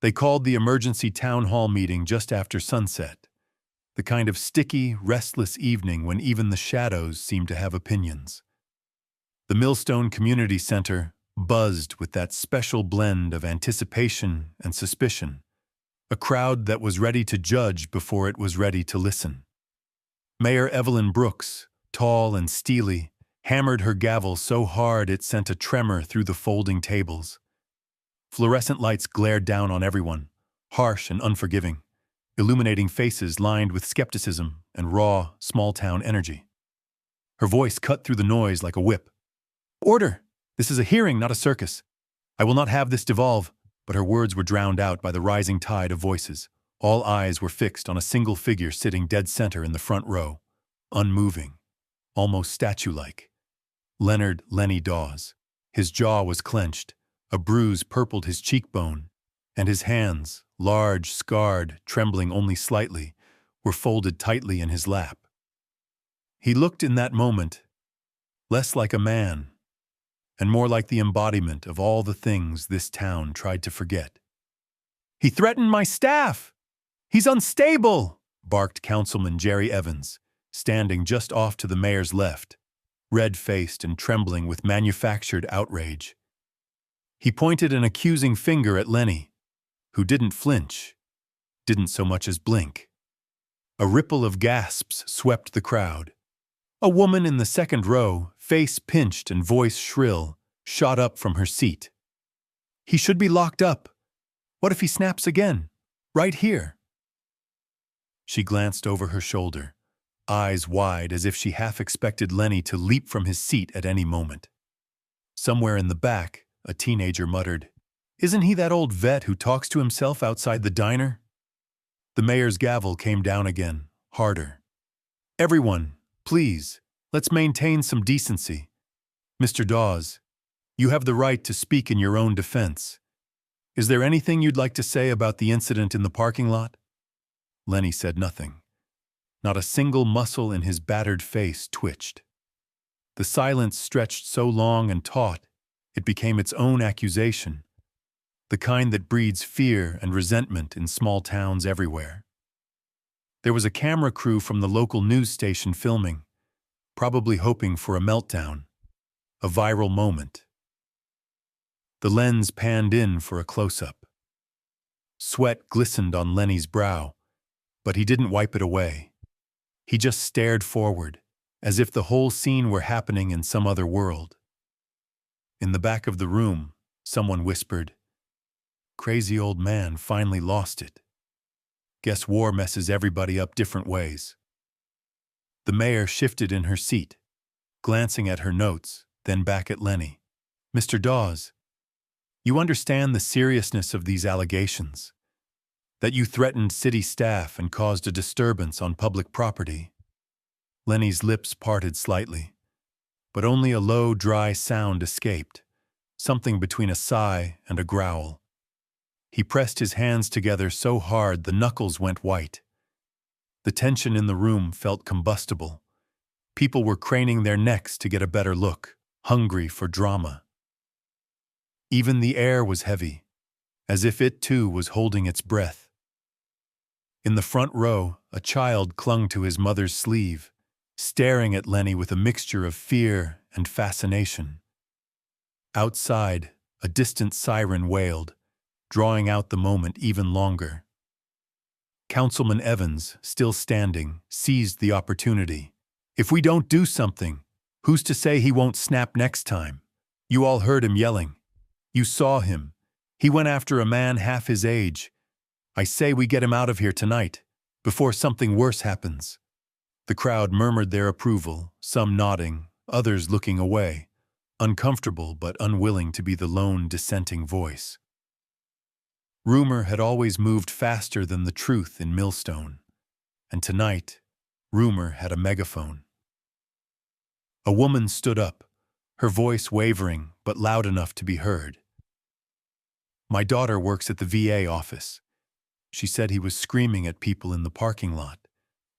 They called the emergency town hall meeting just after sunset, the kind of sticky, restless evening when even the shadows seem to have opinions. The Millstone Community Center buzzed with that special blend of anticipation and suspicion, a crowd that was ready to judge before it was ready to listen. Mayor Evelyn Brooks, tall and steely, hammered her gavel so hard it sent a tremor through the folding tables. Fluorescent lights glared down on everyone, harsh and unforgiving, illuminating faces lined with skepticism and raw, small-town energy. Her voice cut through the noise like a whip. "Order! This is a hearing, not a circus. I will not have this devolve," but her words were drowned out by the rising tide of voices. All eyes were fixed on a single figure sitting dead center in the front row, unmoving, almost statue-like. Leonard "Lenny" Dawes. His jaw was clenched, a bruise purpled his cheekbone, and his hands, large, scarred, trembling only slightly, were folded tightly in his lap. He looked in that moment less like a man, and more like the embodiment of all the things this town tried to forget. "He threatened my staff! He's unstable!" barked Councilman Jerry Evans, standing just off to the mayor's left, red-faced and trembling with manufactured outrage. He pointed an accusing finger at Lenny, who didn't flinch, didn't so much as blink. A ripple of gasps swept the crowd. A woman in the second row, face pinched and voice shrill, shot up from her seat. "He should be locked up. What if he snaps again? Right here." She glanced over her shoulder, eyes wide as if she half expected Lenny to leap from his seat at any moment. Somewhere in the back, a teenager muttered, "Isn't he that old vet who talks to himself outside the diner?" The mayor's gavel came down again, harder. "Everyone, please, let's maintain some decency. Mr. Dawes, you have the right to speak in your own defense. Is there anything you'd like to say about the incident in the parking lot?" Lenny said nothing. Not a single muscle in his battered face twitched. The silence stretched so long and taut, it became its own accusation, the kind that breeds fear and resentment in small towns everywhere. There was a camera crew from the local news station filming, probably hoping for a meltdown, a viral moment. The lens panned in for a close-up. Sweat glistened on Lenny's brow, but he didn't wipe it away. He just stared forward, as if the whole scene were happening in some other world. In the back of the room, someone whispered, "Crazy old man finally lost it. Guess war messes everybody up different ways." The mayor shifted in her seat, glancing at her notes, then back at Lenny. "Mr. Dawes, you understand the seriousness of these allegations, that you threatened city staff and caused a disturbance on public property." Lenny's lips parted slightly, but only a low, dry sound escaped, something between a sigh and a growl. He pressed his hands together so hard the knuckles went white. The tension in the room felt combustible. People were craning their necks to get a better look, hungry for drama. Even the air was heavy, as if it too was holding its breath. In the front row, a child clung to his mother's sleeve, staring at Lenny with a mixture of fear and fascination. Outside, a distant siren wailed, drawing out the moment even longer. Councilman Evans, still standing, seized the opportunity. "If we don't do something, who's to say he won't snap next time? You all heard him yelling. You saw him. He went after a man half his age. I say we get him out of here tonight, before something worse happens." The crowd murmured their approval, some nodding, others looking away, uncomfortable but unwilling to be the lone dissenting voice. Rumor had always moved faster than the truth in Millstone, and tonight, rumor had a megaphone. A woman stood up, her voice wavering but loud enough to be heard. "My daughter works at the VA office. She said he was screaming at people in the parking lot,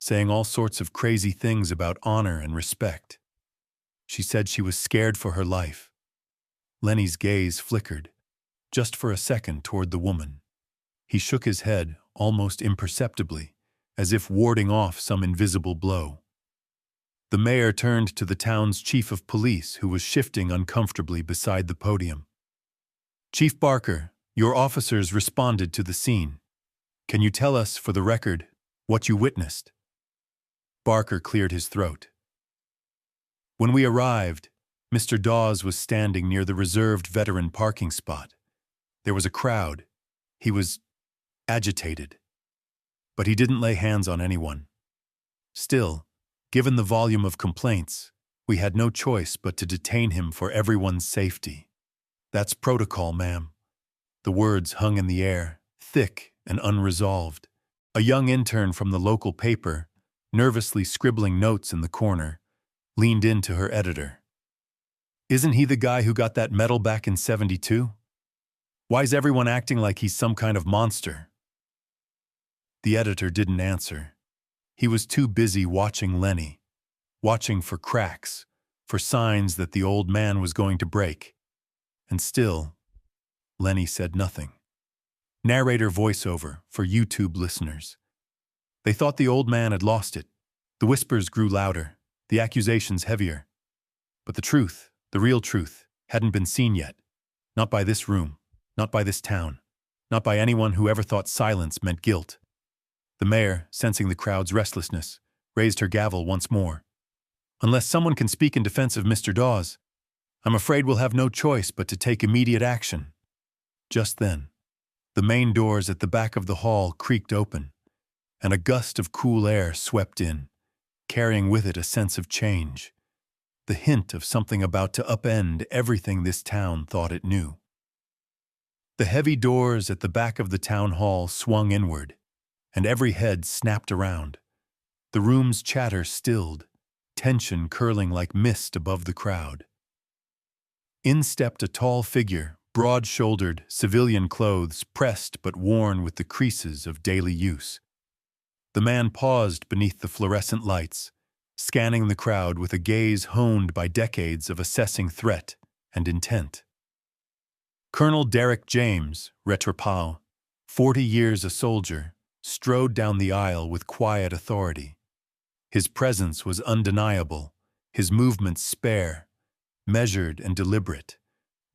saying all sorts of crazy things about honor and respect. She said she was scared for her life." Lenny's gaze flickered, just for a second toward the woman. He shook his head, almost imperceptibly, as if warding off some invisible blow. The mayor turned to the town's chief of police, who was shifting uncomfortably beside the podium. "Chief Barker, your officers responded to the scene. Can you tell us, for the record, what you witnessed?" Barker cleared his throat. "When we arrived, Mr. Dawes was standing near the reserved veteran parking spot. There was a crowd. He was agitated. But he didn't lay hands on anyone. Still, given the volume of complaints, we had no choice but to detain him for everyone's safety. That's protocol, ma'am." The words hung in the air, thick and unresolved. A young intern from the local paper, nervously scribbling notes in the corner, leaned in to her editor. "Isn't he the guy who got that medal back in '72? Why's everyone acting like he's some kind of monster?" The editor didn't answer. He was too busy watching Lenny, watching for cracks, for signs that the old man was going to break. And still, Lenny said nothing. Narrator voiceover for YouTube listeners. They thought the old man had lost it. The whispers grew louder, the accusations heavier. But the truth, the real truth, hadn't been seen yet. Not by this room, not by this town, not by anyone who ever thought silence meant guilt. The mayor, sensing the crowd's restlessness, raised her gavel once more. "Unless someone can speak in defense of Mr. Dawes, I'm afraid we'll have no choice but to take immediate action." Just then, the main doors at the back of the hall creaked open, and a gust of cool air swept in, carrying with it a sense of change, the hint of something about to upend everything this town thought it knew. The heavy doors at the back of the town hall swung inward, and every head snapped around. The room's chatter stilled, tension curling like mist above the crowd. In stepped a tall figure, broad-shouldered, civilian clothes pressed but worn with the creases of daily use. The man paused beneath the fluorescent lights, scanning the crowd with a gaze honed by decades of assessing threat and intent. Colonel Derek James, Retropau, 40 years a soldier, strode down the aisle with quiet authority. His presence was undeniable, his movements spare, measured and deliberate,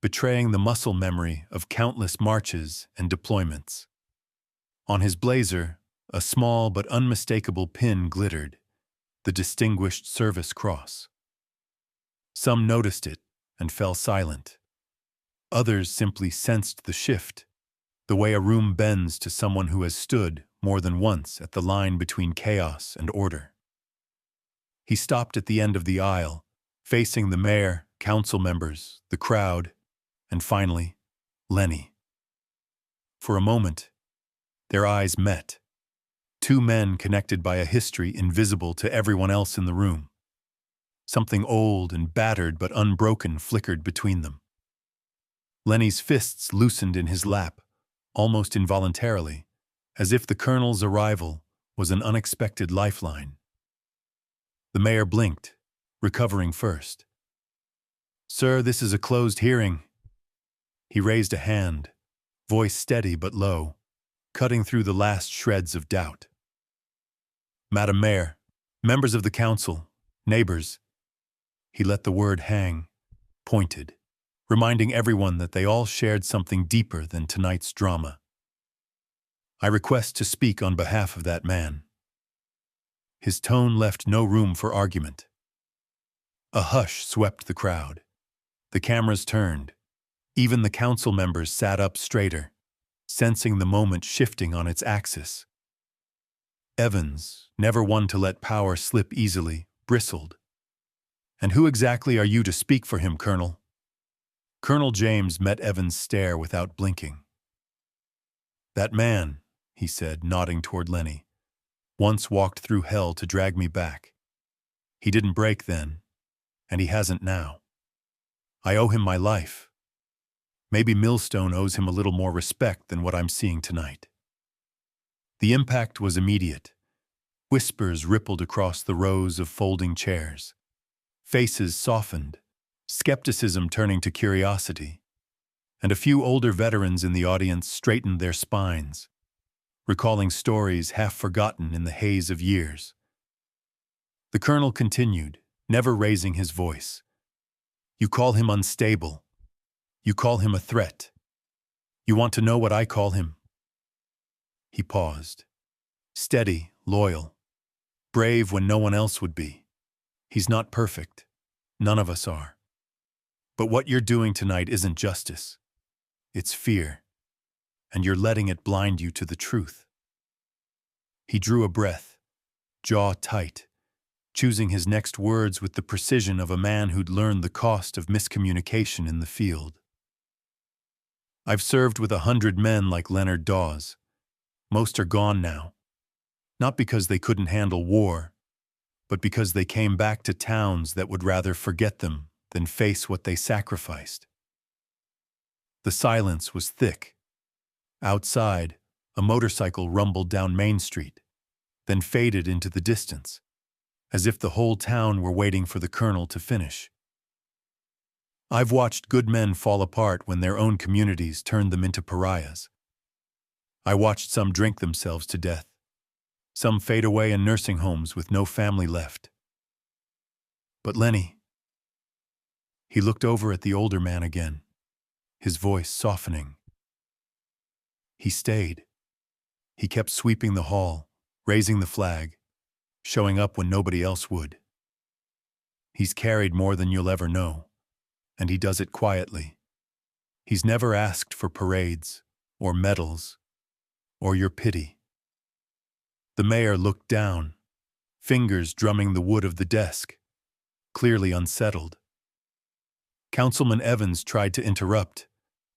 betraying the muscle memory of countless marches and deployments. On his blazer, a small but unmistakable pin glittered, the Distinguished Service Cross. Some noticed it and fell silent. Others simply sensed the shift, the way a room bends to someone who has stood more than once at the line between chaos and order. He stopped at the end of the aisle, facing the mayor, council members, the crowd, and finally, Lenny. For a moment, their eyes met. Two men connected by a history invisible to everyone else in the room. Something old and battered but unbroken flickered between them. Lenny's fists loosened in his lap, almost involuntarily, as if the colonel's arrival was an unexpected lifeline. The mayor blinked, recovering first. "Sir, this is a closed hearing." He raised a hand, voice steady but low, cutting through the last shreds of doubt. "Madam Mayor, members of the council, neighbors." He let the word hang, pointed, reminding everyone that they all shared something deeper than tonight's drama. "I request to speak on behalf of that man." His tone left no room for argument. A hush swept the crowd. The cameras turned. Even the council members sat up straighter, sensing the moment shifting on its axis. Evans, never one to let power slip easily, bristled. "And who exactly are you to speak for him, Colonel?" Colonel James met Evans' stare without blinking. "That man," he said, nodding toward Lenny, "once walked through hell to drag me back. He didn't break then, and he hasn't now. I owe him my life. Maybe Millstone owes him a little more respect than what I'm seeing tonight." The impact was immediate. Whispers rippled across the rows of folding chairs. Faces softened, skepticism turning to curiosity. And a few older veterans in the audience straightened their spines, recalling stories half forgotten in the haze of years. The colonel continued, never raising his voice. You call him unstable. You call him a threat. You want to know what I call him? He paused. Steady, loyal, brave when no one else would be. He's not perfect. None of us are. But what you're doing tonight isn't justice. It's fear. And you're letting it blind you to the truth. He drew a breath, jaw tight, choosing his next words with the precision of a man who'd learned the cost of miscommunication in the field. I've served with 100 men like Leonard Dawes. Most are gone now. Not because they couldn't handle war, but because they came back to towns that would rather forget them than face what they sacrificed. The silence was thick. Outside, a motorcycle rumbled down Main Street, then faded into the distance, as if the whole town were waiting for the colonel to finish. I've watched good men fall apart when their own communities turned them into pariahs. I watched some drink themselves to death, some fade away in nursing homes with no family left. But Lenny, he looked over at the older man again, his voice softening. He stayed. He kept sweeping the hall, raising the flag, showing up when nobody else would. He's carried more than you'll ever know, and he does it quietly. He's never asked for parades, or medals, or your pity. The mayor looked down, fingers drumming the wood of the desk, clearly unsettled. Councilman Evans tried to interrupt,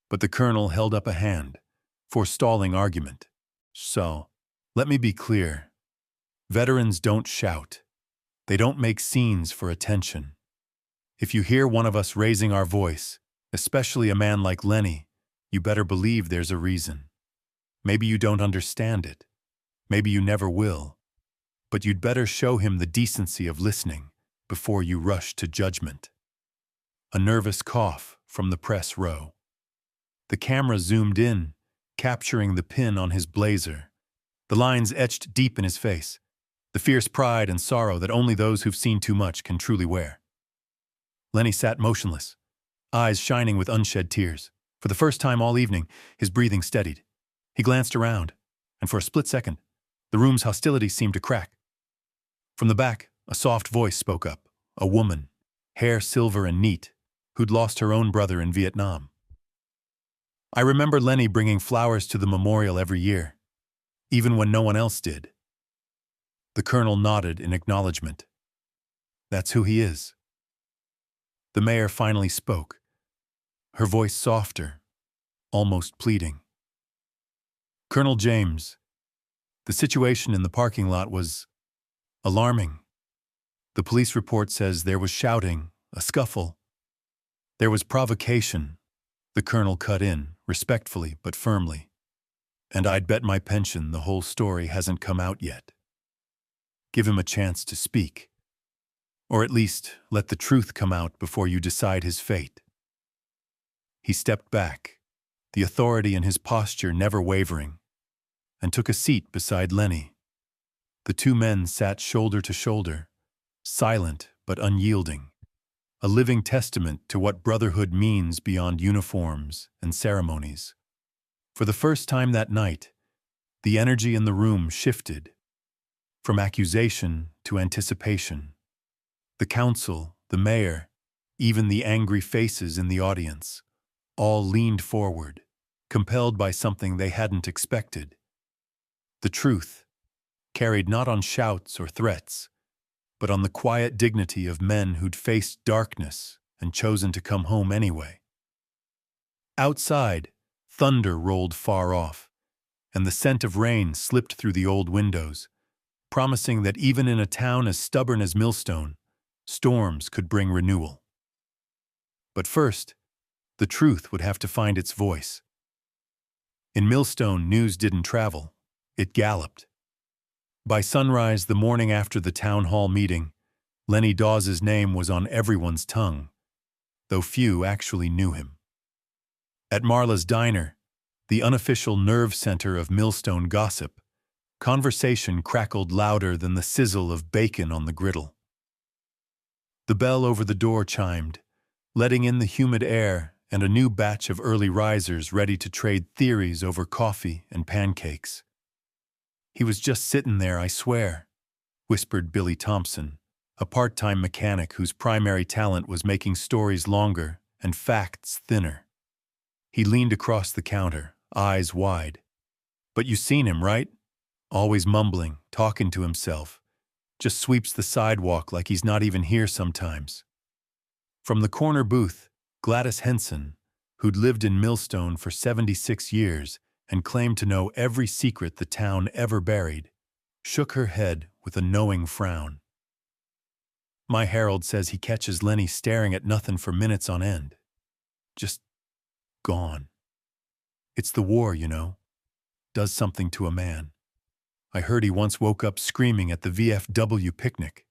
but the colonel held up a hand, forestalling argument. So, let me be clear. Veterans don't shout. They don't make scenes for attention. If you hear one of us raising our voice, especially a man like Lenny, you better believe there's a reason. Maybe you don't understand it. Maybe you never will. But you'd better show him the decency of listening before you rush to judgment. A nervous cough from the press row. The camera zoomed in, capturing the pin on his blazer, the lines etched deep in his face, the fierce pride and sorrow that only those who've seen too much can truly wear. Lenny sat motionless, eyes shining with unshed tears. For the first time all evening, his breathing steadied. He glanced around, and for a split second, the room's hostility seemed to crack. From the back, a soft voice spoke up, a woman, hair silver and neat, who'd lost her own brother in Vietnam. I remember Lenny bringing flowers to the memorial every year, even when no one else did. The colonel nodded in acknowledgement. That's who he is. The mayor finally spoke, her voice softer, almost pleading. Colonel James, the situation in the parking lot was alarming. The police report says there was shouting, a scuffle. There was provocation. The colonel cut in, respectfully but firmly. And I'd bet my pension the whole story hasn't come out yet. Give him a chance to speak. Or at least let the truth come out before you decide his fate. He stepped back, the authority in his posture never wavering, and took a seat beside Lenny. The two men sat shoulder to shoulder, silent but unyielding, a living testament to what brotherhood means beyond uniforms and ceremonies. For the first time that night, the energy in the room shifted, from accusation to anticipation. The council, the mayor, even the angry faces in the audience, all leaned forward, compelled by something they hadn't expected. The truth, carried not on shouts or threats, but on the quiet dignity of men who'd faced darkness and chosen to come home anyway. Outside, thunder rolled far off, and the scent of rain slipped through the old windows, promising that even in a town as stubborn as Millstone, storms could bring renewal. But first, the truth would have to find its voice. In Millstone, news didn't travel, it galloped. By sunrise the morning after the town hall meeting, Lenny Dawes' name was on everyone's tongue, though few actually knew him. At Marla's diner, the unofficial nerve center of Millstone gossip, conversation crackled louder than the sizzle of bacon on the griddle. The bell over the door chimed, letting in the humid air and a new batch of early risers ready to trade theories over coffee and pancakes. "He was just sitting there, I swear," whispered Billy Thompson, a part-time mechanic whose primary talent was making stories longer and facts thinner. He leaned across the counter, eyes wide. "But you seen him, right? Always mumbling, talking to himself. Just sweeps the sidewalk like he's not even here sometimes." From the corner booth, Gladys Henson, who'd lived in Millstone for 76 years and claimed to know every secret the town ever buried, shook her head with a knowing frown. "My Harold says he catches Lenny staring at nothing for minutes on end. Just gone. It's the war, you know. Does something to a man. I heard he once woke up screaming at the VFW picnic."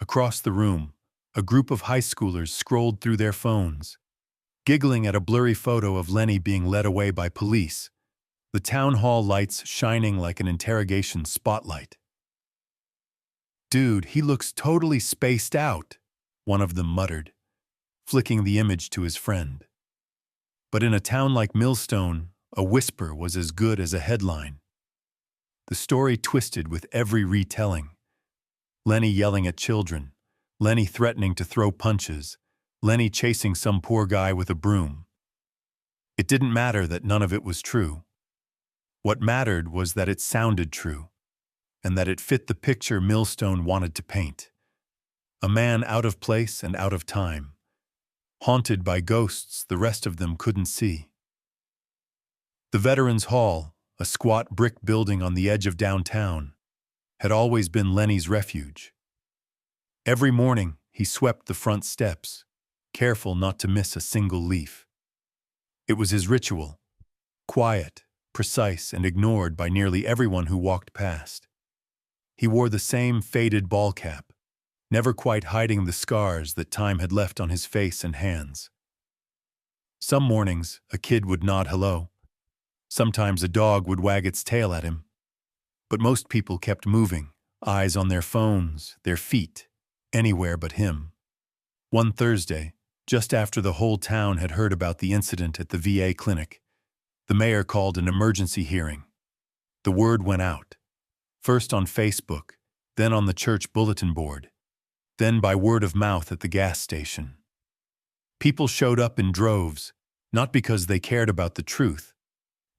Across the room, a group of high schoolers scrolled through their phones, giggling at a blurry photo of Lenny being led away by police, the town hall lights shining like an interrogation spotlight. "Dude, he looks totally spaced out," one of them muttered, flicking the image to his friend. But in a town like Millstone, a whisper was as good as a headline. The story twisted with every retelling. Lenny yelling at children, Lenny threatening to throw punches, Lenny chasing some poor guy with a broom. It didn't matter that none of it was true. What mattered was that it sounded true, and that it fit the picture Millstone wanted to paint. A man out of place and out of time, haunted by ghosts the rest of them couldn't see. The Veterans Hall, a squat brick building on the edge of downtown, had always been Lenny's refuge. Every morning, he swept the front steps, careful not to miss a single leaf. It was his ritual, quiet, precise, and ignored by nearly everyone who walked past. He wore the same faded ball cap, never quite hiding the scars that time had left on his face and hands. Some mornings, a kid would nod hello. Sometimes a dog would wag its tail at him. But most people kept moving, eyes on their phones, their feet, anywhere but him. One Thursday, just after the whole town had heard about the incident at the VA clinic, the mayor called an emergency hearing. The word went out, first on Facebook, then on the church bulletin board, then by word of mouth at the gas station. People showed up in droves, not because they cared about the truth,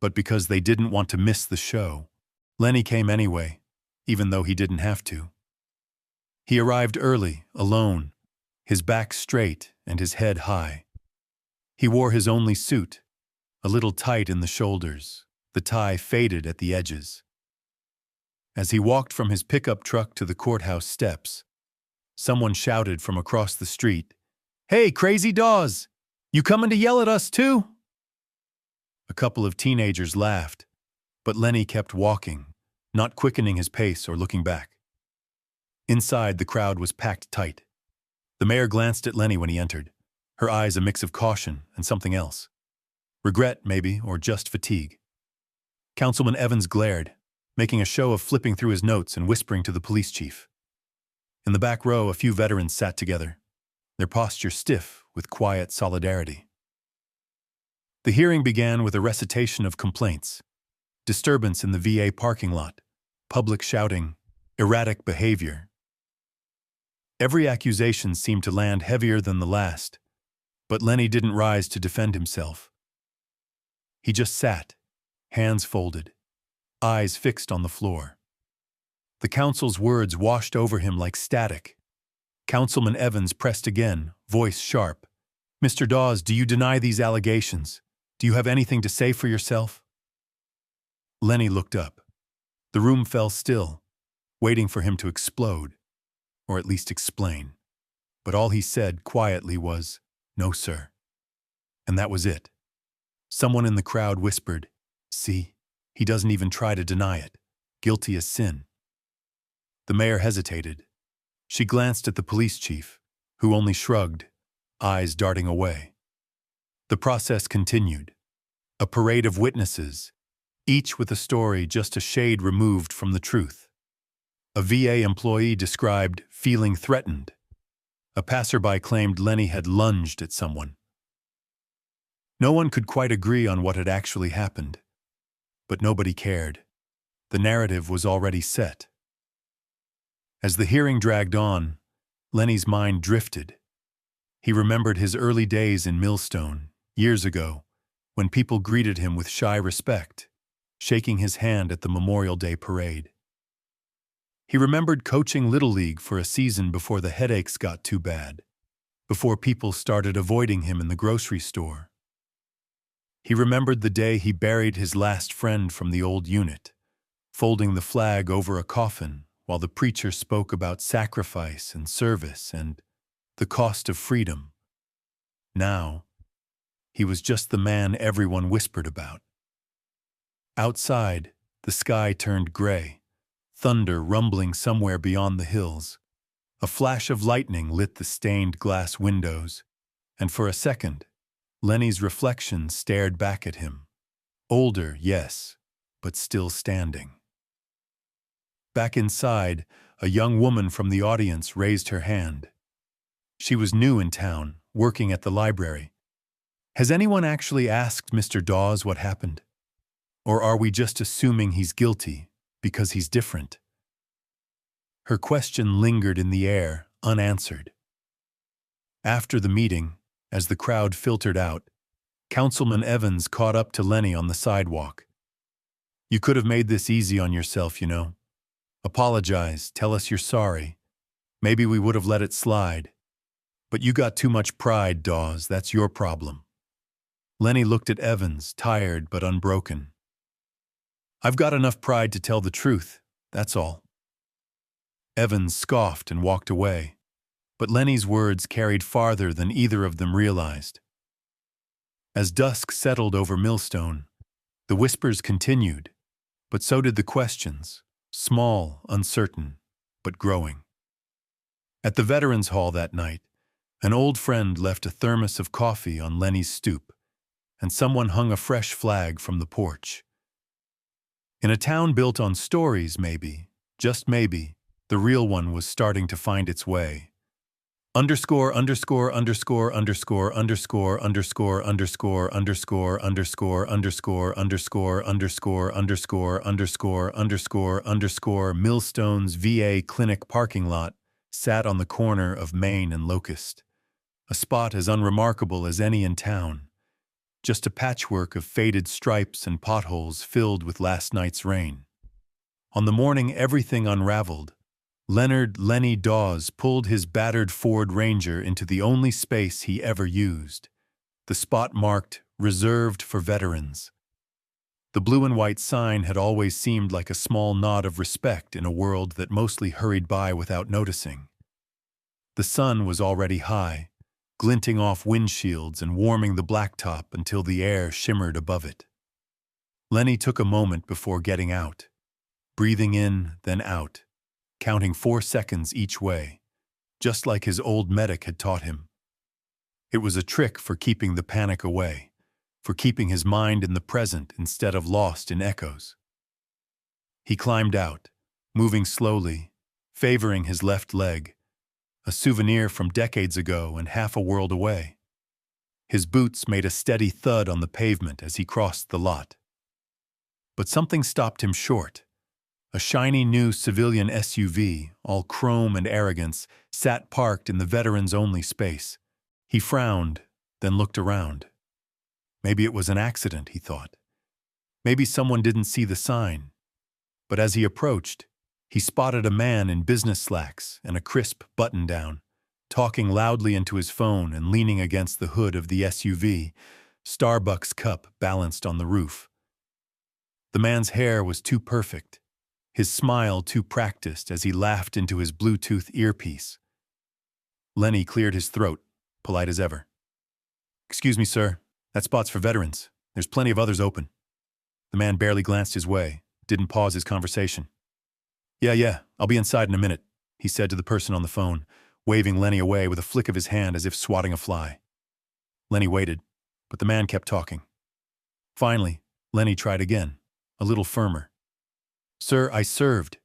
but because they didn't want to miss the show. Lenny came anyway, even though he didn't have to. He arrived early, alone, his back straight and his head high. He wore his only suit, a little tight in the shoulders, the tie faded at the edges. As he walked from his pickup truck to the courthouse steps, someone shouted from across the street, "Hey, Crazy Dawes! You coming to yell at us too?" A couple of teenagers laughed, but Lenny kept walking, not quickening his pace or looking back. Inside, the crowd was packed tight. The mayor glanced at Lenny when he entered, her eyes a mix of caution and something else. Regret, maybe, or just fatigue. Councilman Evans glared, making a show of flipping through his notes and whispering to the police chief. In the back row, a few veterans sat together, their posture stiff with quiet solidarity. The hearing began with a recitation of complaints: disturbance in the VA parking lot, public shouting, erratic behavior. Every accusation seemed to land heavier than the last, but Lenny didn't rise to defend himself. He just sat, hands folded, eyes fixed on the floor. The council's words washed over him like static. Councilman Evans pressed again, voice sharp. "Mr. Dawes, do you deny these allegations? Do you have anything to say for yourself?" Lenny looked up. The room fell still, waiting for him to explode, or at least explain. But all he said quietly was, "No, sir." And that was it. Someone in the crowd whispered, "See, he doesn't even try to deny it. Guilty as sin." The mayor hesitated. She glanced at the police chief, who only shrugged, eyes darting away. The process continued. A parade of witnesses, each with a story just a shade removed from the truth. A VA employee described feeling threatened. A passerby claimed Lenny had lunged at someone. No one could quite agree on what had actually happened, but nobody cared. The narrative was already set. As the hearing dragged on, Lenny's mind drifted. He remembered his early days in Millstone, years ago, when people greeted him with shy respect, shaking his hand at the Memorial Day parade. He remembered coaching Little League for a season before the headaches got too bad, before people started avoiding him in the grocery store. He remembered the day he buried his last friend from the old unit, folding the flag over a coffin while the preacher spoke about sacrifice and service and the cost of freedom. Now, he was just the man everyone whispered about. Outside, the sky turned gray, thunder rumbling somewhere beyond the hills. A flash of lightning lit the stained glass windows, and for a second, Lenny's reflection stared back at him. Older, yes, but still standing. Back inside, a young woman from the audience raised her hand. She was new in town, working at the library. Has anyone actually asked Mr. Dawes what happened? Or are we just assuming he's guilty because he's different? Her question lingered in the air, unanswered. After the meeting, as the crowd filtered out, Councilman Evans caught up to Lenny on the sidewalk. You could have made this easy on yourself, you know. Apologize, tell us you're sorry. Maybe we would have let it slide. But you got too much pride, Dawes, that's your problem. Lenny looked at Evans, tired but unbroken. I've got enough pride to tell the truth, that's all. Evans scoffed and walked away, but Lenny's words carried farther than either of them realized. As dusk settled over Millstone, the whispers continued, but so did the questions, small, uncertain, but growing. At the Veterans Hall that night, an old friend left a thermos of coffee on Lenny's stoop, and someone hung a fresh flag from the porch. In a town built on stories, maybe, just maybe, the real one was starting to find its way. Underscore, underscore, underscore, underscore, underscore, underscore, underscore, underscore, underscore, underscore, underscore, underscore, underscore, underscore, underscore, underscore, Millstone's VA clinic parking lot sat on the corner of Main and Locust, a spot as unremarkable as any in town, just a patchwork of faded stripes and potholes filled with last night's rain. On the morning everything unraveled, Lenny Dawes pulled his battered Ford Ranger into the only space he ever used, the spot marked "Reserved for Veterans." The blue and white sign had always seemed like a small nod of respect in a world that mostly hurried by without noticing. The sun was already high, glinting off windshields and warming the blacktop until the air shimmered above it. Lenny took a moment before getting out, breathing in, then out, counting 4 seconds each way, just like his old medic had taught him. It was a trick for keeping the panic away, for keeping his mind in the present instead of lost in echoes. He climbed out, moving slowly, favoring his left leg, a souvenir from decades ago and half a world away. His boots made a steady thud on the pavement as he crossed the lot. But something stopped him short. A shiny new civilian SUV, all chrome and arrogance, sat parked in the veterans-only space. He frowned, then looked around. Maybe it was an accident, he thought. Maybe someone didn't see the sign. But as he approached, he spotted a man in business slacks and a crisp button-down, talking loudly into his phone and leaning against the hood of the SUV, Starbucks cup balanced on the roof. The man's hair was too perfect, his smile too practiced as he laughed into his Bluetooth earpiece. Lenny cleared his throat, polite as ever. "Excuse me, sir. That spot's for veterans. There's plenty of others open." The man barely glanced his way, didn't pause his conversation. Yeah, I'll be inside in a minute," he said to the person on the phone, waving Lenny away with a flick of his hand as if swatting a fly. Lenny waited, but the man kept talking. Finally, Lenny tried again, a little firmer. Sir, I served.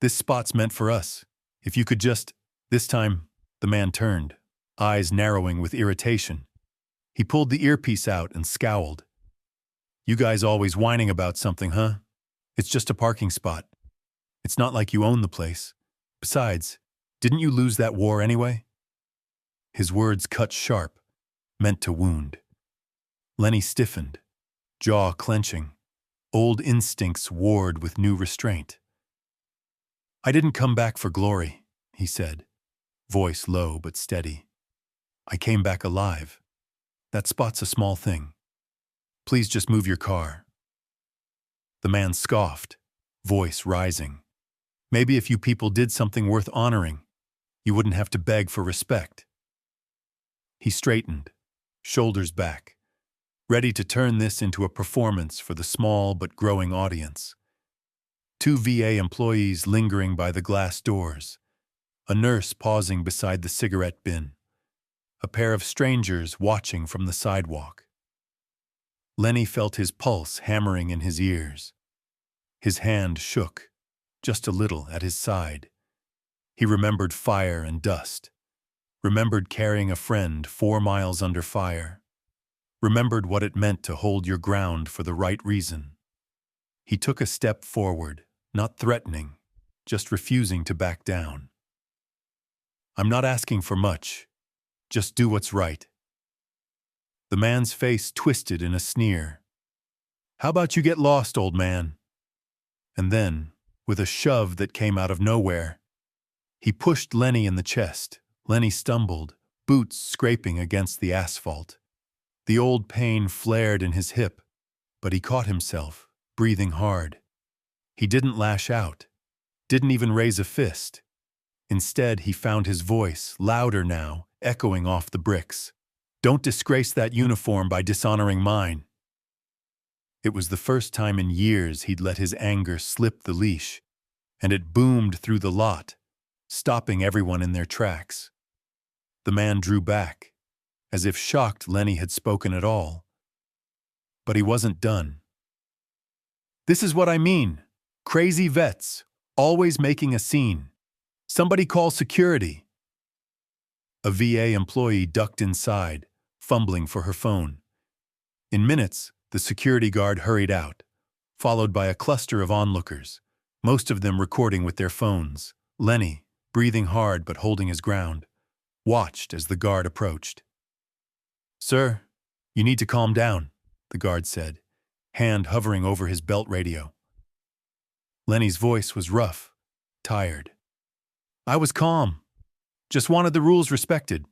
This spot's meant for us. If you could just... This time, the man turned, eyes narrowing with irritation. He pulled the earpiece out and scowled. You guys always whining about something, huh? It's just a parking spot. It's not like you own the place. Besides, didn't you lose that war anyway? His words cut sharp, meant to wound. Lenny stiffened, jaw clenching. Old instincts warred with new restraint. I didn't come back for glory, he said, voice low but steady. I came back alive. That spot's a small thing. Please just move your car. The man scoffed, voice rising. Maybe if you people did something worth honoring, you wouldn't have to beg for respect. He straightened, shoulders back, ready to turn this into a performance for the small but growing audience. 2 VA employees lingering by the glass doors, a nurse pausing beside the cigarette bin, a pair of strangers watching from the sidewalk. Lenny felt his pulse hammering in his ears. His hand shook, just a little at his side. He remembered fire and dust, remembered carrying a friend 4 miles under fire, remembered what it meant to hold your ground for the right reason. He took a step forward, not threatening, just refusing to back down. I'm not asking for much. Just do what's right. The man's face twisted in a sneer. How about you get lost, old man? And then, with a shove that came out of nowhere, he pushed Lenny in the chest. Lenny stumbled, boots scraping against the asphalt. The old pain flared in his hip, but he caught himself, breathing hard. He didn't lash out, didn't even raise a fist. Instead, he found his voice, louder now, echoing off the bricks. Don't disgrace that uniform by dishonoring mine. It was the first time in years he'd let his anger slip the leash, and it boomed through the lot, stopping everyone in their tracks. The man drew back, as if shocked Lenny had spoken at all. But he wasn't done. This is what I mean. Crazy vets, always making a scene. Somebody call security. A VA employee ducked inside, fumbling for her phone. In minutes, the security guard hurried out, followed by a cluster of onlookers, most of them recording with their phones. Lenny, breathing hard but holding his ground, watched as the guard approached. Sir, you need to calm down, the guard said, hand hovering over his belt radio. Lenny's voice was rough, tired. I was calm. Just wanted the rules respected.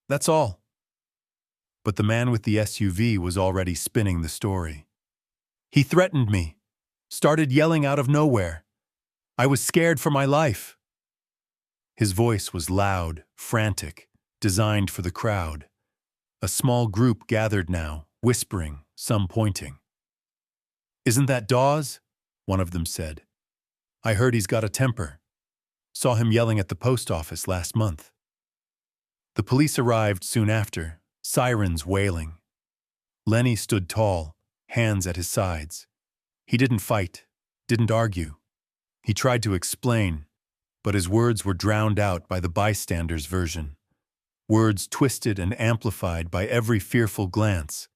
That's all. But the man with the SUV was already spinning the story. He threatened me, started yelling out of nowhere. I was scared for my life. His voice was loud, frantic, designed for the crowd. A small group gathered now, whispering, some pointing. Isn't that Dawes? One of them said. I heard he's got a temper. Saw him yelling at the post office last month. The police arrived soon after, sirens wailing. Lenny stood tall, hands at his sides. He didn't fight, didn't argue. He tried to explain, but his words were drowned out by the bystanders' version. Words twisted and amplified by every fearful glance,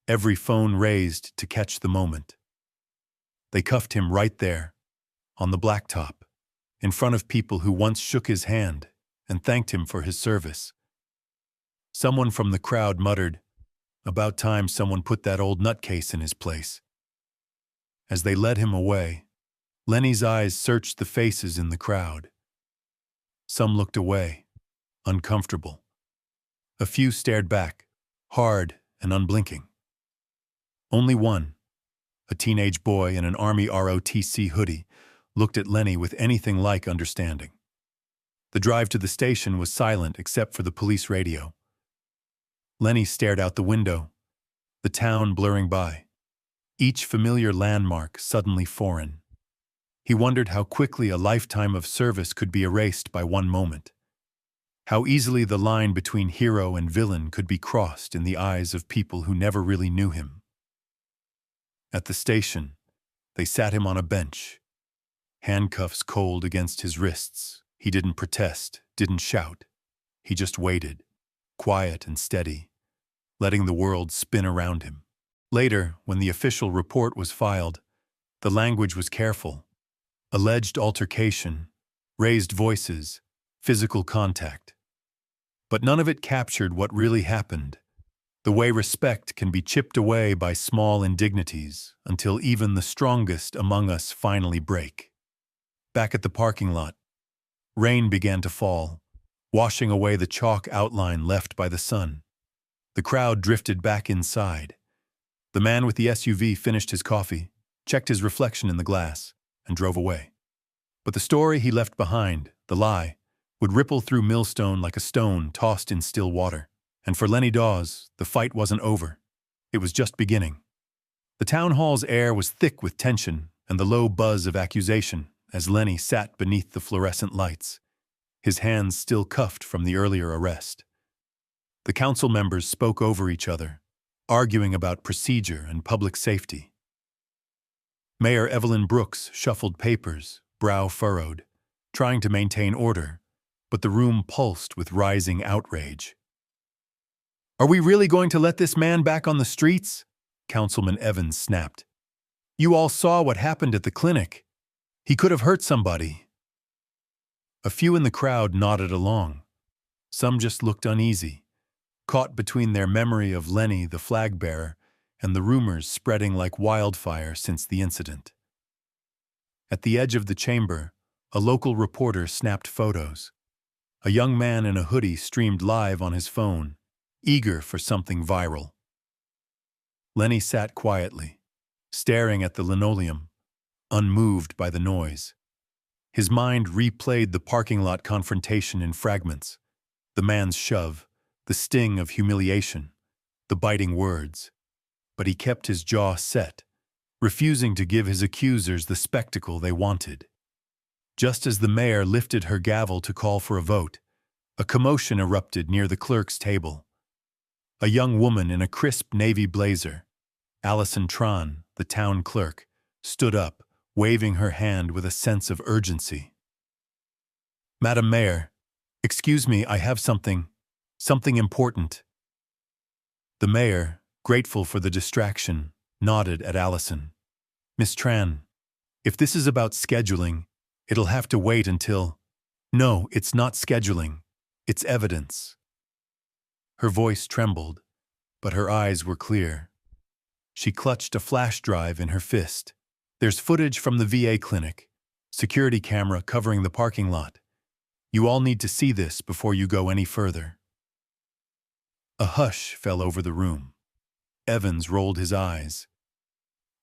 every phone raised to catch the moment. They cuffed him right there, on the blacktop, in front of people who once shook his hand and thanked him for his service. Someone from the crowd muttered, about time someone put that old nutcase in his place. As they led him away, Lenny's eyes searched the faces in the crowd. Some looked away, uncomfortable. A few stared back, hard and unblinking. Only one, a teenage boy in an Army ROTC hoodie, looked at Lenny with anything like understanding. The drive to the station was silent except for the police radio. Lenny stared out the window, the town blurring by, each familiar landmark suddenly foreign. He wondered how quickly a lifetime of service could be erased by one moment. How easily the line between hero and villain could be crossed in the eyes of people who never really knew him. At the station, they sat him on a bench, handcuffs cold against his wrists. He didn't protest, didn't shout. He just waited, quiet and steady, letting the world spin around him. Later, when the official report was filed, the language was careful. Alleged altercation, raised voices, physical contact. But none of it captured what really happened, the way respect can be chipped away by small indignities until even the strongest among us finally break. Back at the parking lot, rain began to fall, washing away the chalk outline left by the sun. The crowd drifted back inside. The man with the SUV finished his coffee, checked his reflection in the glass, and drove away. But the story he left behind, the lie, would ripple through Millstone like a stone tossed in still water. And for Lenny Dawes, the fight wasn't over. It was just beginning. The town hall's air was thick with tension and the low buzz of accusation as Lenny sat beneath the fluorescent lights, his hands still cuffed from the earlier arrest. The council members spoke over each other, arguing about procedure and public safety. Mayor Evelyn Brooks shuffled papers, brow furrowed, trying to maintain order, but the room pulsed with rising outrage. "Are we really going to let this man back on the streets?" Councilman Evans snapped. "You all saw what happened at the clinic. He could have hurt somebody." A few in the crowd nodded along. Some just looked uneasy, caught between their memory of Lenny the flag bearer and the rumors spreading like wildfire since the incident. At the edge of the chamber, a local reporter snapped photos. A young man in a hoodie streamed live on his phone, eager for something viral. Lenny sat quietly, staring at the linoleum, unmoved by the noise. His mind replayed the parking lot confrontation in fragments, the man's shove, the sting of humiliation, the biting words. But he kept his jaw set, refusing to give his accusers the spectacle they wanted. Just as the mayor lifted her gavel to call for a vote, a commotion erupted near the clerk's table. A young woman in a crisp navy blazer, Allison Tron, the town clerk, stood up, waving her hand with a sense of urgency. "Madam Mayor, excuse me, I have something important." The mayor, grateful for the distraction, nodded at Allison. "Miss Tran, if this is about scheduling, it'll have to wait until—" "No, it's not scheduling. It's evidence." Her voice trembled, but her eyes were clear. She clutched a flash drive in her fist. "There's footage from the VA clinic, security camera covering the parking lot. You all need to see this before you go any further." A hush fell over the room. Evans rolled his eyes.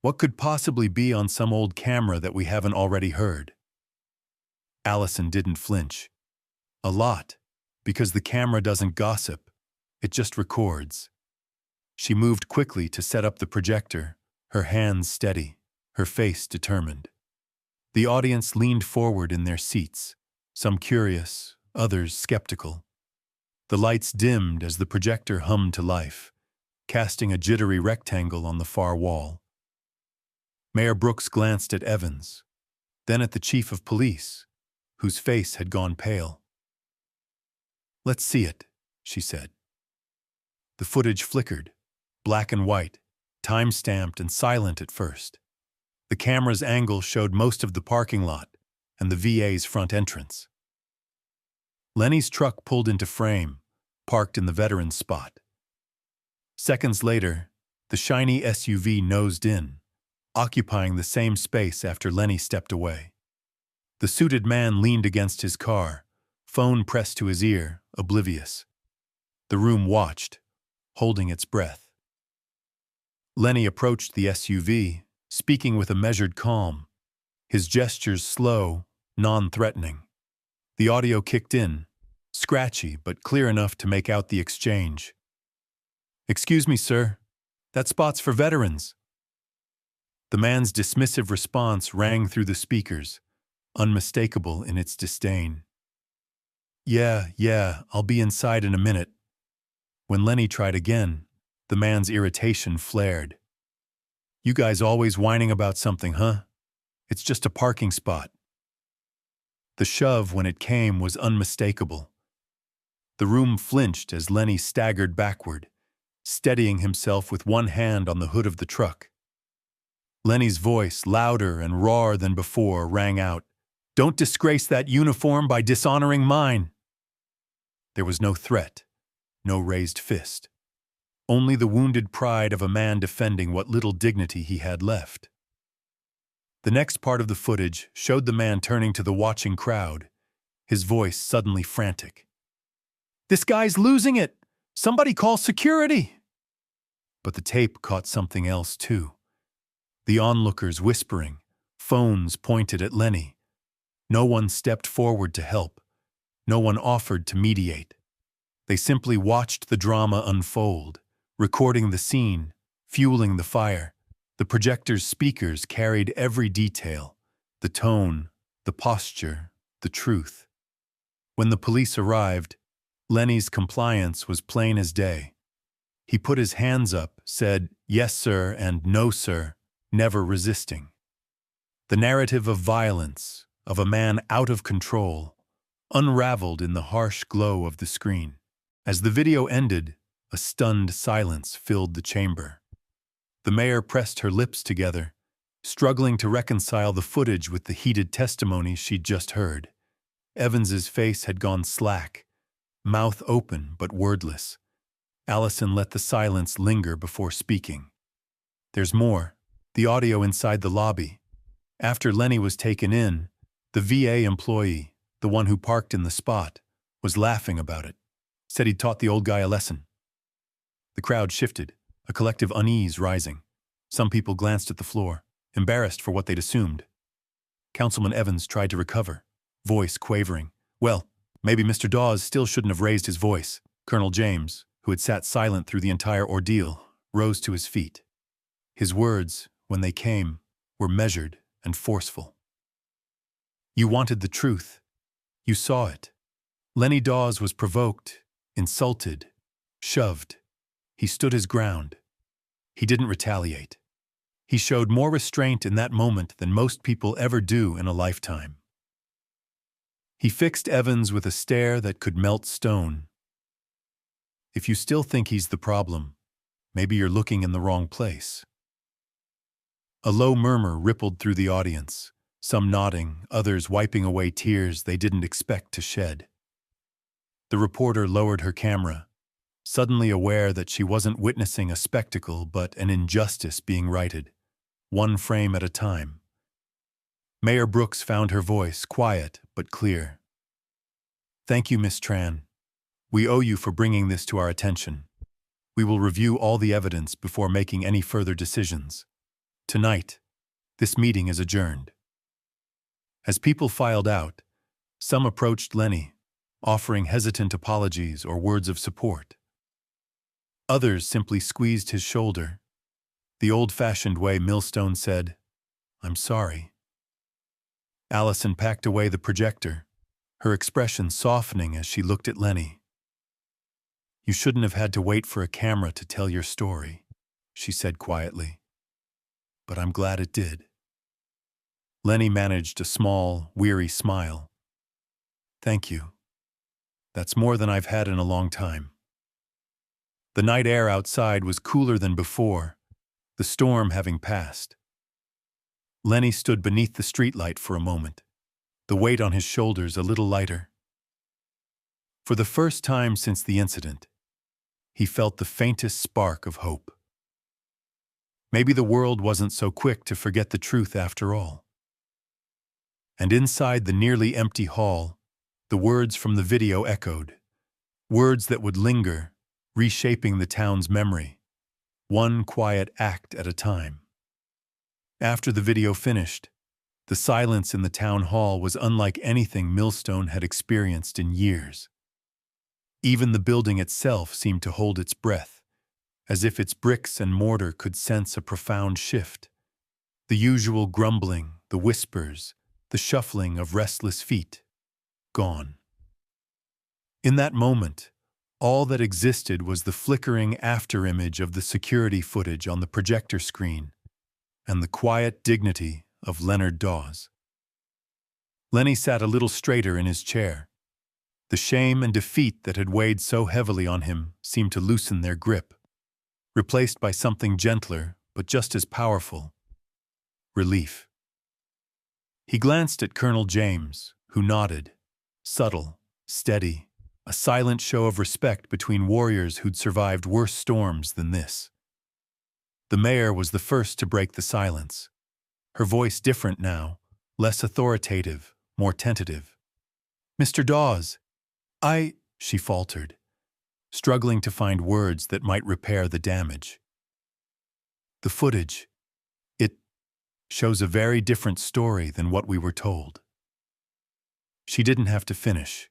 What could possibly be on some old camera that we haven't already heard? Allison didn't flinch. A lot, because the camera doesn't gossip, it just records. She moved quickly to set up the projector, her hands steady, her face determined. The audience leaned forward in their seats, some curious, others skeptical. The lights dimmed as the projector hummed to life, casting a jittery rectangle on the far wall. Mayor Brooks glanced at Evans, then at the chief of police, whose face had gone pale. "Let's see it," she said. The footage flickered, black and white, time-stamped and silent at first. The camera's angle showed most of the parking lot and the VA's front entrance. Lenny's truck pulled into frame, parked in the veteran's spot. Seconds later, the shiny SUV nosed in, occupying the same space after Lenny stepped away. The suited man leaned against his car, phone pressed to his ear, oblivious. The room watched, holding its breath. Lenny approached the SUV, speaking with a measured calm, his gestures slow, non-threatening. The audio kicked in, scratchy but clear enough to make out the exchange. "Excuse me, sir. That spot's for veterans." The man's dismissive response rang through the speakers, unmistakable in its disdain. Yeah, I'll be inside in a minute." When Lenny tried again, the man's irritation flared. You guys always whining about something, huh? It's just a parking spot. The shove, when it came, was unmistakable. The room flinched as Lenny staggered backward, steadying himself with one hand on the hood of the truck. Lenny's voice, louder and rawer than before, rang out, "Don't disgrace that uniform by dishonoring mine!" There was no threat, no raised fist. Only the wounded pride of a man defending what little dignity he had left. The next part of the footage showed the man turning to the watching crowd, his voice suddenly frantic. "This guy's losing it! Somebody call security!" But the tape caught something else too. The onlookers whispering, phones pointed at Lenny. No one stepped forward to help. No one offered to mediate. They simply watched the drama unfold, recording the scene, fueling the fire. The projector's speakers carried every detail, the tone, the posture, the truth. When the police arrived, Lenny's compliance was plain as day. He put his hands up, said, "Yes, sir," and "No, sir," never resisting. The narrative of violence, of a man out of control, unraveled in the harsh glow of the screen. As the video ended, a stunned silence filled the chamber. The mayor pressed her lips together, struggling to reconcile the footage with the heated testimony she'd just heard. Evans's face had gone slack, mouth open but wordless. Allison let the silence linger before speaking. "There's more. The audio inside the lobby. After Lenny was taken in, the VA employee, the one who parked in the spot, was laughing about it. Said he'd taught the old guy a lesson." The crowd shifted, a collective unease rising. Some people glanced at the floor, embarrassed for what they'd assumed. Councilman Evans tried to recover, voice quavering. "Well, maybe Mr. Dawes still shouldn't have raised his voice." Colonel James, who had sat silent through the entire ordeal, rose to his feet. His words, when they came, were measured and forceful. "You wanted the truth. You saw it. Lenny Dawes was provoked, insulted, shoved. He stood his ground. He didn't retaliate. He showed more restraint in that moment than most people ever do in a lifetime." He fixed Evans with a stare that could melt stone. "If you still think he's the problem, maybe you're looking in the wrong place." A low murmur rippled through the audience, some nodding, others wiping away tears they didn't expect to shed. The reporter lowered her camera, suddenly aware that she wasn't witnessing a spectacle but an injustice being righted, one frame at a time. Mayor Brooks found her voice quiet but clear. "Thank you, Miss Tran. We owe you for bringing this to our attention. We will review all the evidence before making any further decisions. Tonight, this meeting is adjourned." As people filed out, some approached Lenny, offering hesitant apologies or words of support. Others simply squeezed his shoulder. The old-fashioned way Millstone said, "I'm sorry." Allison packed away the projector, her expression softening as she looked at Lenny. "You shouldn't have had to wait for a camera to tell your story," she said quietly. "But I'm glad it did." Lenny managed a small, weary smile. "Thank you. That's more than I've had in a long time." The night air outside was cooler than before, the storm having passed. Lenny stood beneath the streetlight for a moment, the weight on his shoulders a little lighter. For the first time since the incident, he felt the faintest spark of hope. Maybe the world wasn't so quick to forget the truth after all. And inside the nearly empty hall, the words from the video echoed, words that would linger, reshaping the town's memory, one quiet act at a time. After the video finished, the silence in the town hall was unlike anything Millstone had experienced in years. Even the building itself seemed to hold its breath, as if its bricks and mortar could sense a profound shift. The usual grumbling, the whispers, the shuffling of restless feet, gone. In that moment, all that existed was the flickering afterimage of the security footage on the projector screen, and the quiet dignity of Leonard Dawes. Lenny sat a little straighter in his chair. The shame and defeat that had weighed so heavily on him seemed to loosen their grip, replaced by something gentler but just as powerful: relief. He glanced at Colonel James, who nodded, subtle, steady, a silent show of respect between warriors who'd survived worse storms than this. The mayor was the first to break the silence, her voice different now, less authoritative, more tentative. "Mr. Dawes, she faltered, struggling to find words that might repair the damage. "The footage, it shows a very different story than what we were told." She didn't have to finish.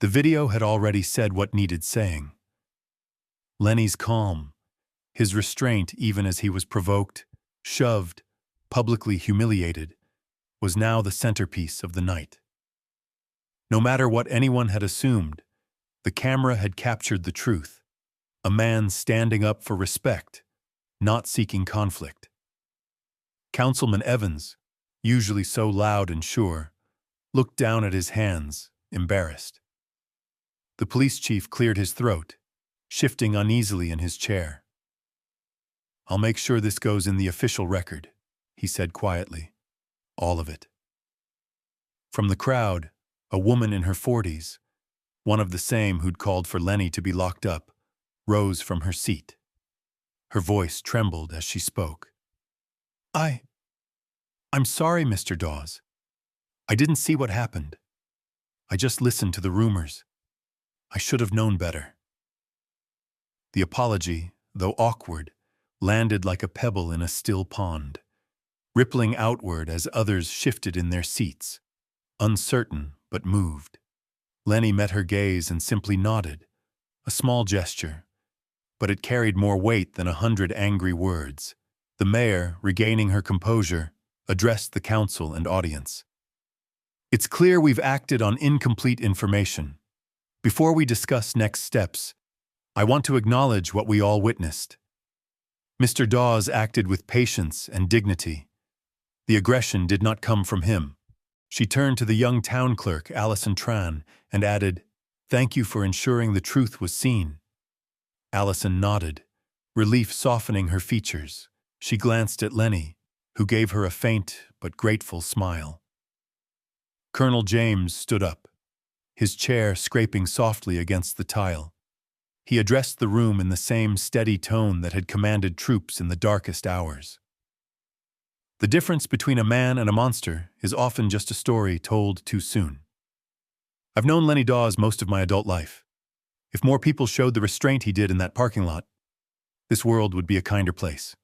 The video had already said what needed saying. Lenny's calm, his restraint even as he was provoked, shoved, publicly humiliated, was now the centerpiece of the night. No matter what anyone had assumed, the camera had captured the truth: a man standing up for respect, not seeking conflict. Councilman Evans, usually so loud and sure, looked down at his hands, embarrassed. The police chief cleared his throat, shifting uneasily in his chair. "I'll make sure this goes in the official record," he said quietly. "All of it." From the crowd, a woman in her 40s, one of the same who'd called for Lenny to be locked up, rose from her seat. Her voice trembled as she spoke. I'm sorry, Mr. Dawes. I didn't see what happened. I just listened to the rumors. I should have known better." The apology, though awkward, landed like a pebble in a still pond, rippling outward as others shifted in their seats, uncertain but moved. Lenny met her gaze and simply nodded, a small gesture, but it carried more weight than 100 angry words. The mayor, regaining her composure, addressed the council and audience. "It's clear we've acted on incomplete information. Before we discuss next steps, I want to acknowledge what we all witnessed. Mr. Dawes acted with patience and dignity. The aggression did not come from him." She turned to the young town clerk, Allison Tran, and added, "Thank you for ensuring the truth was seen." Allison nodded, relief softening her features. She glanced at Lenny, who gave her a faint but grateful smile. Colonel James stood up, his chair scraping softly against the tile. He addressed the room in the same steady tone that had commanded troops in the darkest hours. "The difference between a man and a monster is often just a story told too soon. I've known Lenny Dawes most of my adult life. If more people showed the restraint he did in that parking lot, this world would be a kinder place."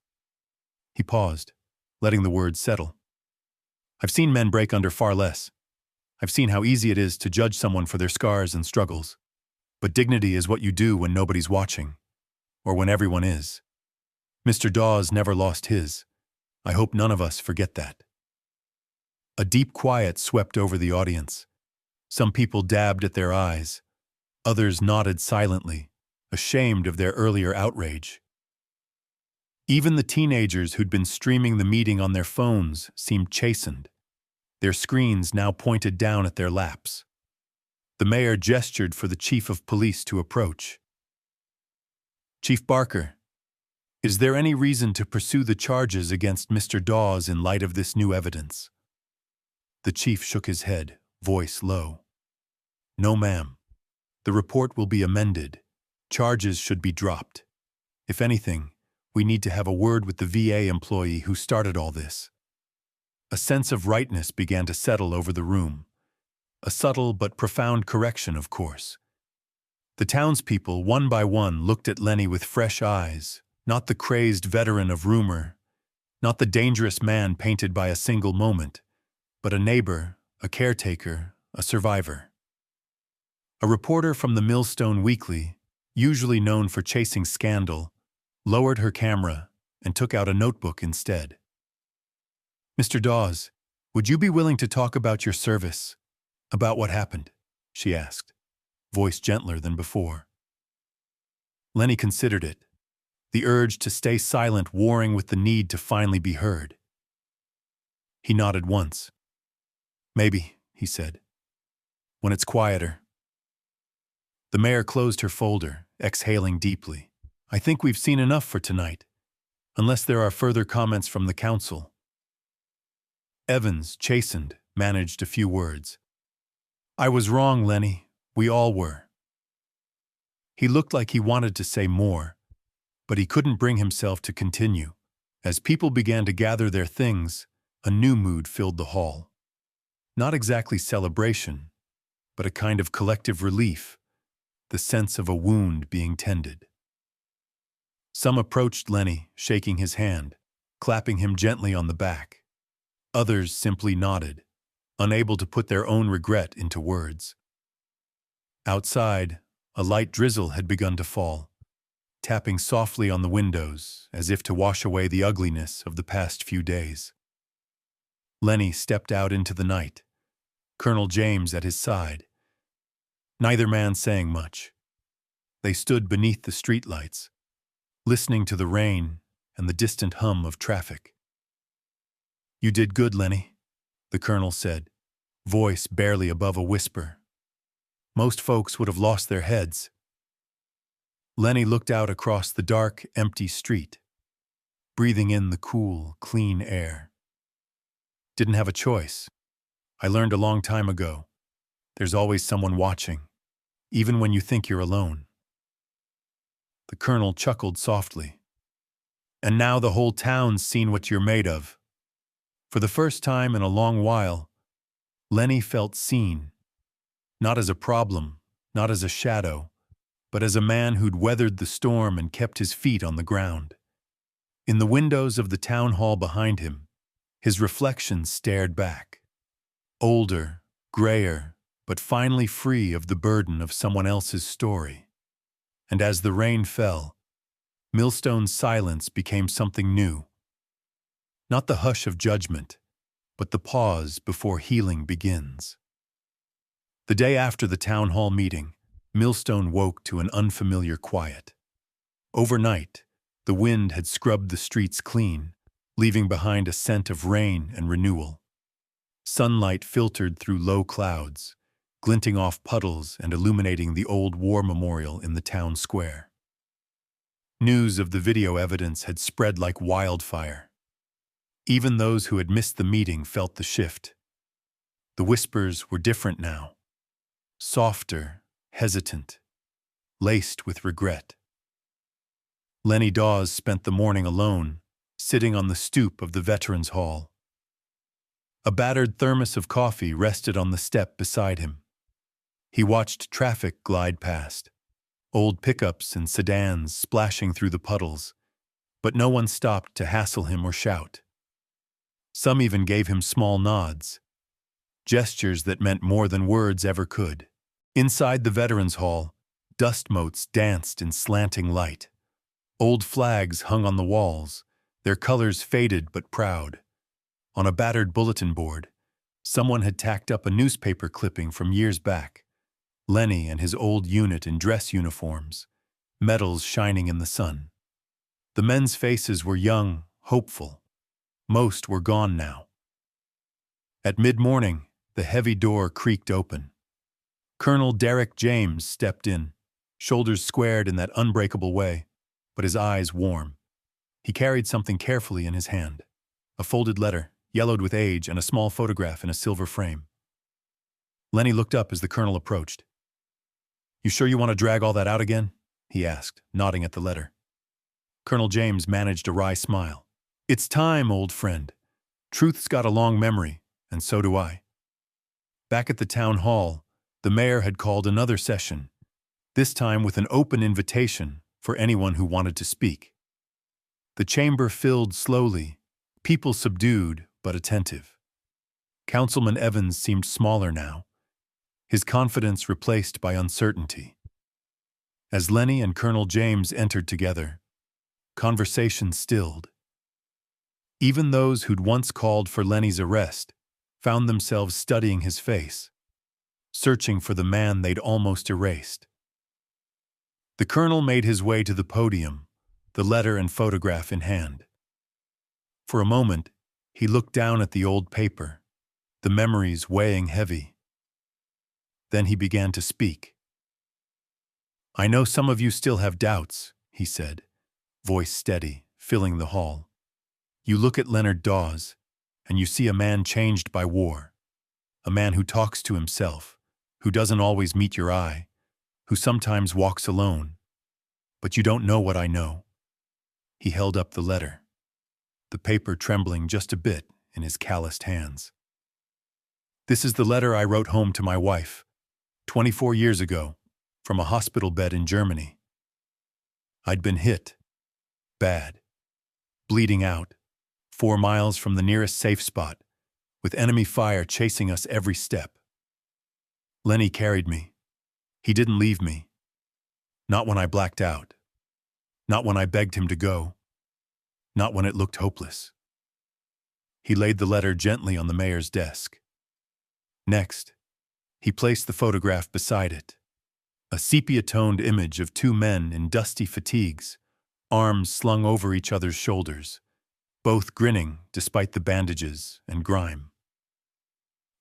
He paused, letting the words settle. "I've seen men break under far less. I've seen how easy it is to judge someone for their scars and struggles. But dignity is what you do when nobody's watching, or when everyone is. Mr. Dawes never lost his. I hope none of us forget that." A deep quiet swept over the audience. Some people dabbed at their eyes. Others nodded silently, ashamed of their earlier outrage. Even the teenagers who'd been streaming the meeting on their phones seemed chastened, their screens now pointed down at their laps. The mayor gestured for the chief of police to approach. "Chief Barker, is there any reason to pursue the charges against Mr. Dawes in light of this new evidence?" The chief shook his head, voice low. "No, ma'am. The report will be amended. Charges should be dropped. If anything, we need to have a word with the VA employee who started all this." A sense of rightness began to settle over the room. A subtle but profound correction, of course. The townspeople, one by one, looked at Lenny with fresh eyes, not the crazed veteran of rumor, not the dangerous man painted by a single moment, but a neighbor, a caretaker, a survivor. A reporter from the Millstone Weekly, usually known for chasing scandal, lowered her camera and took out a notebook instead. "Mr. Dawes, would you be willing to talk about your service? About what happened?" she asked, voice gentler than before. Lenny considered it. the urge to stay silent warring with the need to finally be heard. He nodded once. "Maybe," he said, "when it's quieter." The mayor closed her folder, exhaling deeply. "I think we've seen enough for tonight, unless there are further comments from the council." Evans, chastened, managed a few words. "I was wrong, Lenny. We all were." He looked like he wanted to say more, but he couldn't bring himself to continue. As people began to gather their things, a new mood filled the hall. Not exactly celebration, but a kind of collective relief, the sense of a wound being tended. Some approached Lenny, shaking his hand, clapping him gently on the back. Others simply nodded, unable to put their own regret into words. Outside, a light drizzle had begun to fall, tapping softly on the windows as if to wash away the ugliness of the past few days. Lenny stepped out into the night, Colonel James at his side. Neither man saying much. They stood beneath the streetlights, listening to the rain and the distant hum of traffic. "You did good, Lenny," the colonel said, voice barely above a whisper. "Most folks would have lost their heads." Lenny looked out across the dark, empty street, breathing in the cool, clean air. "Didn't have a choice. I learned a long time ago. There's always someone watching, even when you think you're alone." The colonel chuckled softly. "And now the whole town's seen what you're made of." For the first time in a long while, Lenny felt seen, not as a problem, not as a shadow, but as a man who'd weathered the storm and kept his feet on the ground. In the windows of the town hall behind him, his reflection stared back. Older, grayer, but finally free of the burden of someone else's story. And as the rain fell, Millstone's silence became something new. Not the hush of judgment, but the pause before healing begins. The day after the town hall meeting, Millstone woke to an unfamiliar quiet. Overnight, the wind had scrubbed the streets clean, leaving behind a scent of rain and renewal. Sunlight filtered through low clouds, glinting off puddles and illuminating the old war memorial in the town square. News of the video evidence had spread like wildfire. Even those who had missed the meeting felt the shift. The whispers were different now. Softer, hesitant, laced with regret. Lenny Dawes spent the morning alone, sitting on the stoop of the Veterans Hall. A battered thermos of coffee rested on the step beside him. He watched traffic glide past, old pickups and sedans splashing through the puddles, but no one stopped to hassle him or shout. Some even gave him small nods, gestures that meant more than words ever could. Inside the Veterans Hall, dust motes danced in slanting light. Old flags hung on the walls, their colors faded but proud. On a battered bulletin board, someone had tacked up a newspaper clipping from years back. Lenny and his old unit in dress uniforms, medals shining in the sun. The men's faces were young, hopeful. Most were gone now. At mid-morning, the heavy door creaked open. Colonel Derek James stepped in, shoulders squared in that unbreakable way, but his eyes warm. He carried something carefully in his hand, a folded letter, yellowed with age, and a small photograph in a silver frame. Lenny looked up as the colonel approached. "You sure you want to drag all that out again?" he asked, nodding at the letter. Colonel James managed a wry smile. "It's time, old friend. Truth's got a long memory, and so do I." Back at the town hall, the mayor had called another session, this time with an open invitation for anyone who wanted to speak. The chamber filled slowly, people subdued but attentive. Councilman Evans seemed smaller now, his confidence replaced by uncertainty. As Lenny and Colonel James entered together, conversation stilled. Even those who'd once called for Lenny's arrest found themselves studying his face, searching for the man they'd almost erased. The colonel made his way to the podium, the letter and photograph in hand. For a moment, he looked down at the old paper, the memories weighing heavy. Then he began to speak. "I know some of you still have doubts," he said, voice steady, filling the hall. "You look at Leonard Dawes, and you see a man changed by war, a man who talks to himself, who doesn't always meet your eye, who sometimes walks alone. But you don't know what I know." He held up the letter, the paper trembling just a bit in his calloused hands. "This is the letter I wrote home to my wife, 24 years ago, from a hospital bed in Germany. I'd been hit. Bad. Bleeding out. 4 miles from the nearest safe spot, with enemy fire chasing us every step. Lenny carried me. He didn't leave me. Not when I blacked out. Not when I begged him to go. Not when it looked hopeless." He laid the letter gently on the mayor's desk. Next, he placed the photograph beside it, a sepia-toned image of 2 men in dusty fatigues, arms slung over each other's shoulders, both grinning despite the bandages and grime.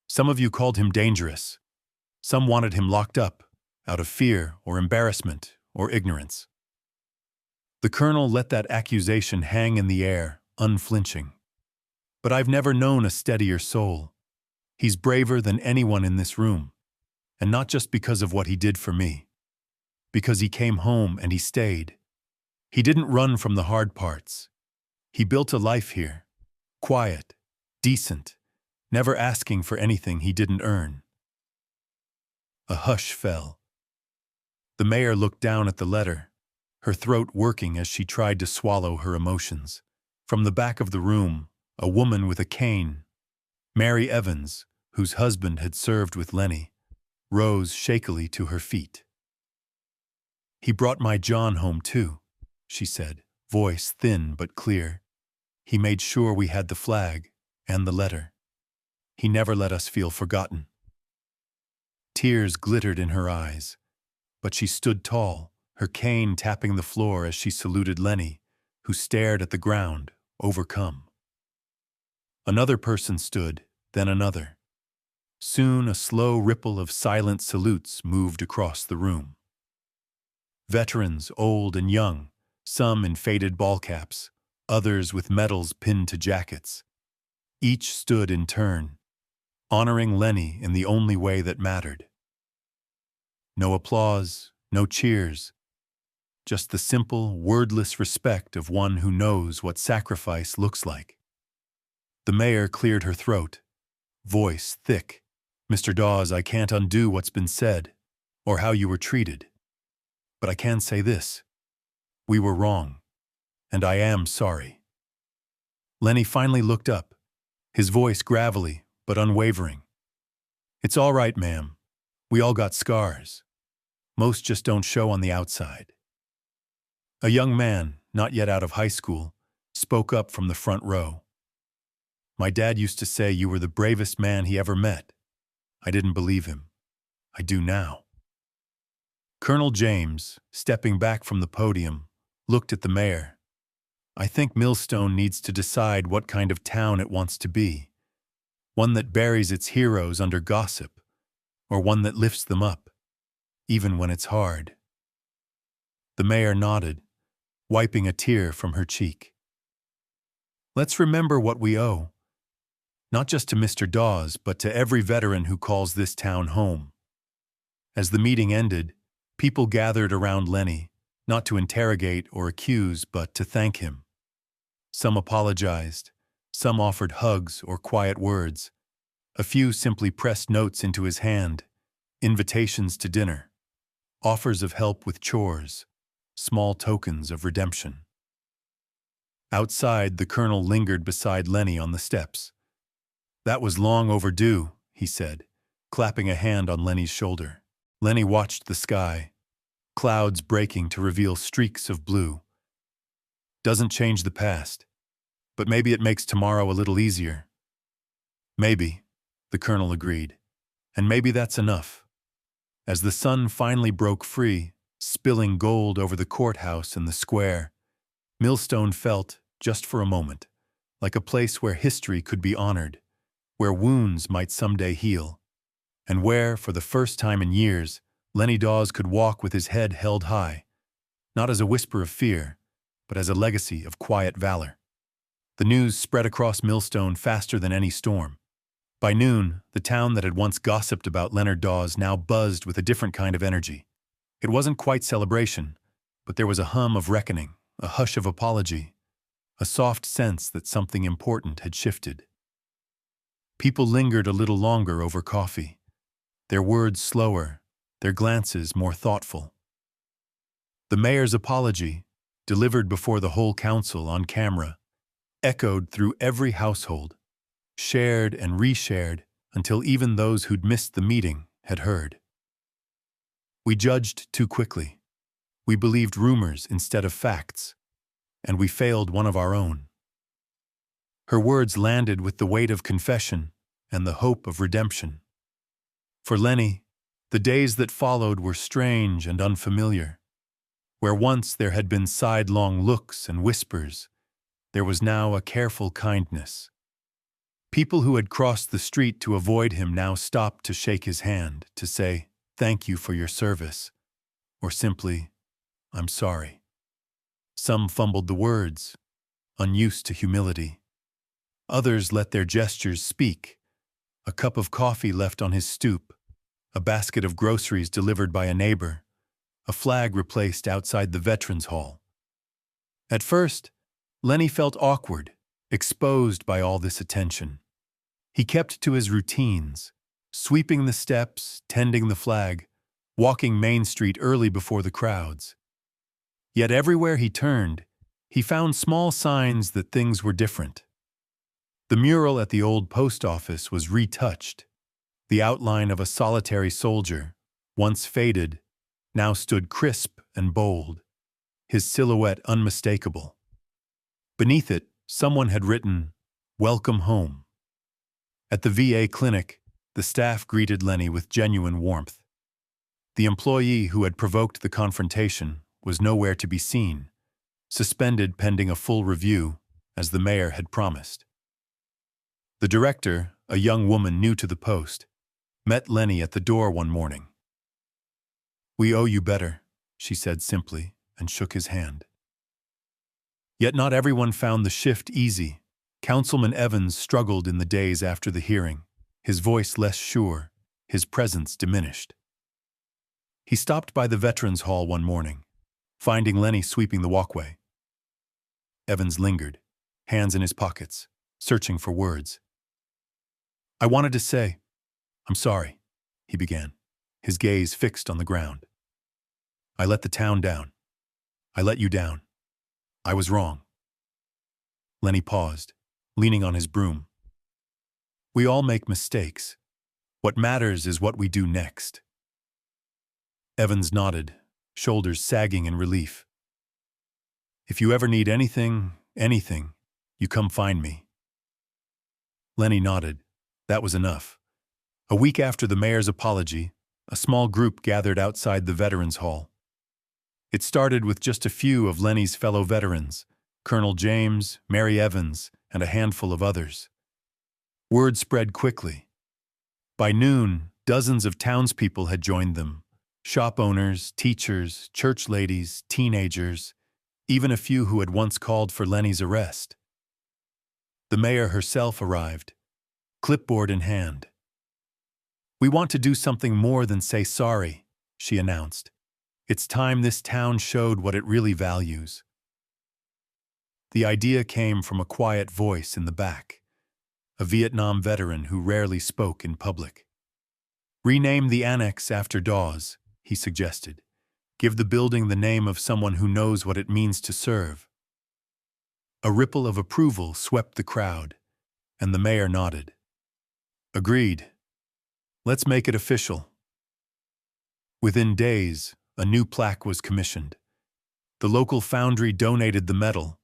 "Some of you called him dangerous. Some wanted him locked up, out of fear or embarrassment or ignorance." The colonel let that accusation hang in the air, unflinching. "But I've never known a steadier soul. He's braver than anyone in this room, and not just because of what he did for me. Because he came home and he stayed. He didn't run from the hard parts. He built a life here, quiet, decent, never asking for anything he didn't earn." A hush fell. The mayor looked down at the letter, her throat working as she tried to swallow her emotions. From the back of the room, a woman with a cane, Mary Evans, whose husband had served with Lenny, rose shakily to her feet. "He brought my John home too," she said, voice thin but clear. "He made sure we had the flag and the letter. He never let us feel forgotten." Tears glittered in her eyes, but she stood tall, her cane tapping the floor as she saluted Lenny, who stared at the ground, overcome. Another person stood, then another. Soon a slow ripple of silent salutes moved across the room. Veterans, old and young, some in faded ball caps, others with medals pinned to jackets. Each stood in turn, honoring Lenny in the only way that mattered. No applause, no cheers, just the simple, wordless respect of one who knows what sacrifice looks like. The mayor cleared her throat, voice thick. "Mr. Dawes, I can't undo what's been said, or how you were treated. But I can say this. We were wrong, and I am sorry." Lenny finally looked up, his voice gravelly but unwavering. "It's all right, ma'am. We all got scars. Most just don't show on the outside." A young man, not yet out of high school, spoke up from the front row. "My dad used to say you were the bravest man he ever met. I didn't believe him. I do now." Colonel James, stepping back from the podium, looked at the mayor. "I think Millstone needs to decide what kind of town it wants to be. One that buries its heroes under gossip, or one that lifts them up, even when it's hard." The mayor nodded, wiping a tear from her cheek. "Let's remember what we owe, not just to Mr. Dawes, but to every veteran who calls this town home." As the meeting ended, people gathered around Lenny, not to interrogate or accuse, but to thank him. Some apologized, some offered hugs or quiet words. A few simply pressed notes into his hand, invitations to dinner, offers of help with chores, small tokens of redemption. Outside, the colonel lingered beside Lenny on the steps. "That was long overdue," he said, clapping a hand on Lenny's shoulder. Lenny watched the sky, clouds breaking to reveal streaks of blue. "Doesn't change the past, but maybe it makes tomorrow a little easier." "Maybe," the colonel agreed, "and maybe that's enough." As the sun finally broke free, spilling gold over the courthouse and the square, Millstone felt, just for a moment, like a place where history could be honored, where wounds might someday heal, and where, for the first time in years, Lenny Dawes could walk with his head held high, not as a whisper of fear, but as a legacy of quiet valor. The news spread across Millstone faster than any storm. By noon, the town that had once gossiped about Leonard Dawes now buzzed with a different kind of energy. It wasn't quite celebration, but there was a hum of reckoning, a hush of apology, a soft sense that something important had shifted. People lingered a little longer over coffee, their words slower, their glances more thoughtful. The mayor's apology, delivered before the whole council on camera, echoed through every household, shared and reshared until even those who'd missed the meeting had heard. We judged too quickly. We believed rumors instead of facts, and we failed one of our own. Her words landed with the weight of confession and the hope of redemption. For Lenny, the days that followed were strange and unfamiliar. Where once there had been sidelong looks and whispers, there was now a careful kindness. People who had crossed the street to avoid him now stopped to shake his hand, to say, "Thank you for your service," or simply, "I'm sorry." Some fumbled the words, unused to humility. Others let their gestures speak. A cup of coffee left on his stoop, a basket of groceries delivered by a neighbor, a flag replaced outside the Veterans Hall. At first, Lenny felt awkward, exposed by all this attention. He kept to his routines, sweeping the steps, tending the flag, walking Main Street early before the crowds. Yet everywhere he turned, he found small signs that things were different. The mural at the old post office was retouched. The outline of a solitary soldier, once faded, now stood crisp and bold, his silhouette unmistakable. Beneath it, someone had written, "Welcome home." At the VA clinic, the staff greeted Lenny with genuine warmth. The employee who had provoked the confrontation was nowhere to be seen, suspended pending a full review, as the mayor had promised. The director, a young woman new to the post, met Lenny at the door one morning. "We owe you better," she said simply, and shook his hand. Yet not everyone found the shift easy. Councilman Evans struggled in the days after the hearing, his voice less sure, his presence diminished. He stopped by the Veterans Hall one morning, finding Lenny sweeping the walkway. Evans lingered, hands in his pockets, searching for words. "I wanted to say, I'm sorry," he began, his gaze fixed on the ground. "I let the town down. I let you down. I was wrong." Lenny paused, leaning on his broom. "We all make mistakes. What matters is what we do next." Evans nodded, shoulders sagging in relief. "If you ever need anything, you come find me." Lenny nodded. That was enough. A week after the mayor's apology, a small group gathered outside the Veterans Hall. It started with just a few of Lenny's fellow veterans, Colonel James, Mary Evans, and a handful of others. Word spread quickly. By noon, dozens of townspeople had joined them, shop owners, teachers, church ladies, teenagers, even a few who had once called for Lenny's arrest. The mayor herself arrived, clipboard in hand. "We want to do something more than say sorry," she announced. "It's time this town showed what it really values." The idea came from a quiet voice in the back, a Vietnam veteran who rarely spoke in public. "Rename the annex after Dawes," he suggested. "Give the building the name of someone who knows what it means to serve." A ripple of approval swept the crowd, and the mayor nodded. "Agreed. Let's make it official." Within days, a new plaque was commissioned. The local foundry donated the metal,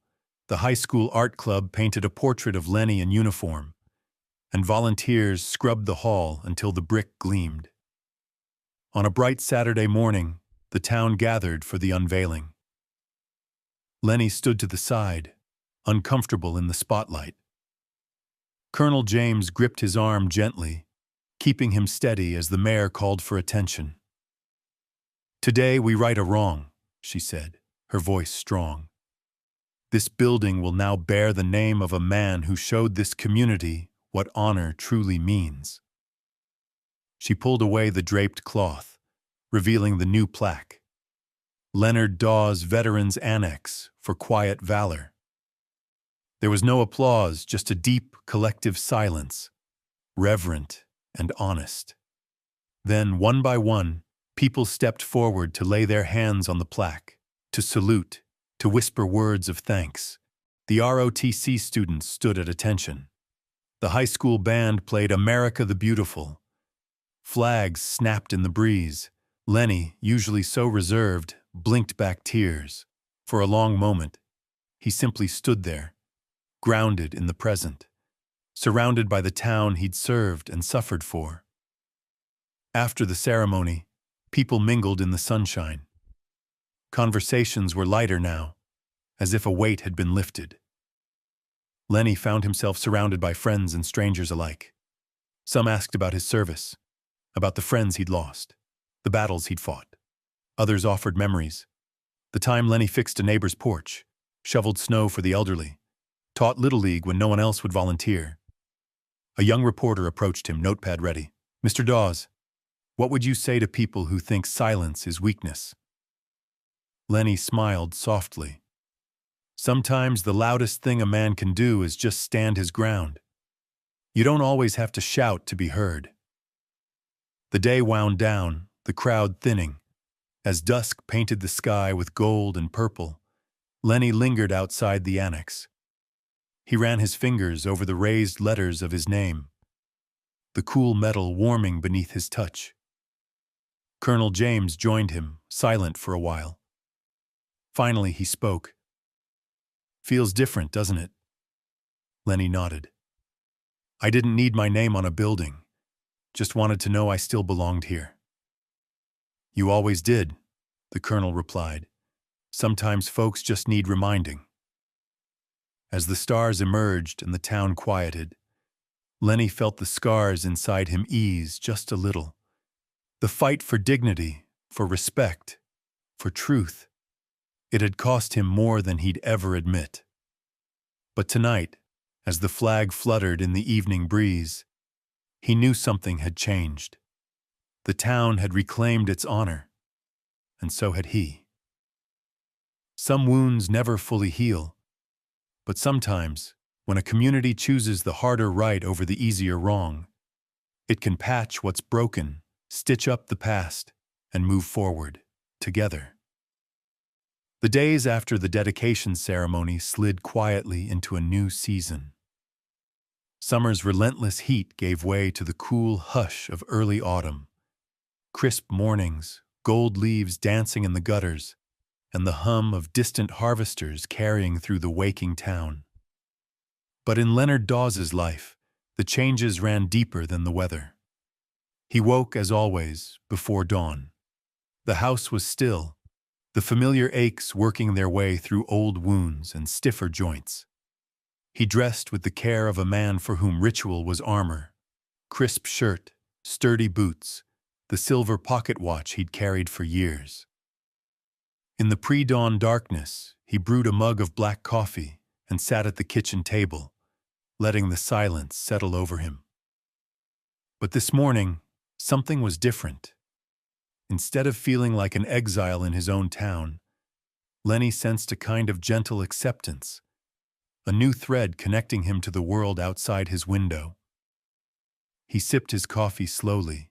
the high school art club painted a portrait of Lenny in uniform, and volunteers scrubbed the hall until the brick gleamed. On a bright Saturday morning, the town gathered for the unveiling. Lenny stood to the side, uncomfortable in the spotlight. Colonel James gripped his arm gently, keeping him steady as the mayor called for attention. "Today we right a wrong," she said, her voice strong. "This building will now bear the name of a man who showed this community what honor truly means." She pulled away the draped cloth, revealing the new plaque. Leonard Dawes Veterans Annex for quiet valor. There was no applause, just a deep, collective silence, reverent and honest. Then, one by one, people stepped forward to lay their hands on the plaque, to salute, to whisper words of thanks. The ROTC students stood at attention. The high school band played America the Beautiful. Flags snapped in the breeze. Lenny, usually so reserved, blinked back tears. For a long moment, he simply stood there, grounded in the present, surrounded by the town he'd served and suffered for. After the ceremony, people mingled in the sunshine. Conversations were lighter now, as if a weight had been lifted. Lenny found himself surrounded by friends and strangers alike. Some asked about his service, about the friends he'd lost, the battles he'd fought. Others offered memories. The time Lenny fixed a neighbor's porch, shoveled snow for the elderly, taught Little League when no one else would volunteer. A young reporter approached him, notepad ready. "Mr. Dawes, what would you say to people who think silence is weakness?" Lenny smiled softly. "Sometimes the loudest thing a man can do is just stand his ground. You don't always have to shout to be heard." The day wound down, the crowd thinning. As dusk painted the sky with gold and purple, Lenny lingered outside the annex. He ran his fingers over the raised letters of his name, the cool metal warming beneath his touch. Colonel James joined him, silent for a while. Finally, he spoke. "Feels different, doesn't it?" Lenny nodded. "I didn't need my name on a building, just wanted to know I still belonged here." "You always did," the colonel replied. "Sometimes folks just need reminding." As the stars emerged and the town quieted, Lenny felt the scars inside him ease just a little. The fight for dignity, for respect, for truth, it had cost him more than he'd ever admit. But tonight, as the flag fluttered in the evening breeze, he knew something had changed. The town had reclaimed its honor, and so had he. Some wounds never fully heal, but sometimes, when a community chooses the harder right over the easier wrong, it can patch what's broken, stitch up the past, and move forward, together. The days after the dedication ceremony slid quietly into a new season. Summer's relentless heat gave way to the cool hush of early autumn. Crisp mornings, gold leaves dancing in the gutters, and the hum of distant harvesters carrying through the waking town. But in Leonard Dawes's life, the changes ran deeper than the weather. He woke, as always, before dawn. The house was still, the familiar aches working their way through old wounds and stiffer joints. He dressed with the care of a man for whom ritual was armor. Crisp shirt, sturdy boots, the silver pocket watch he'd carried for years. In the pre-dawn darkness, he brewed a mug of black coffee and sat at the kitchen table, letting the silence settle over him. But this morning, something was different. Instead of feeling like an exile in his own town, Lenny sensed a kind of gentle acceptance, a new thread connecting him to the world outside his window. He sipped his coffee slowly,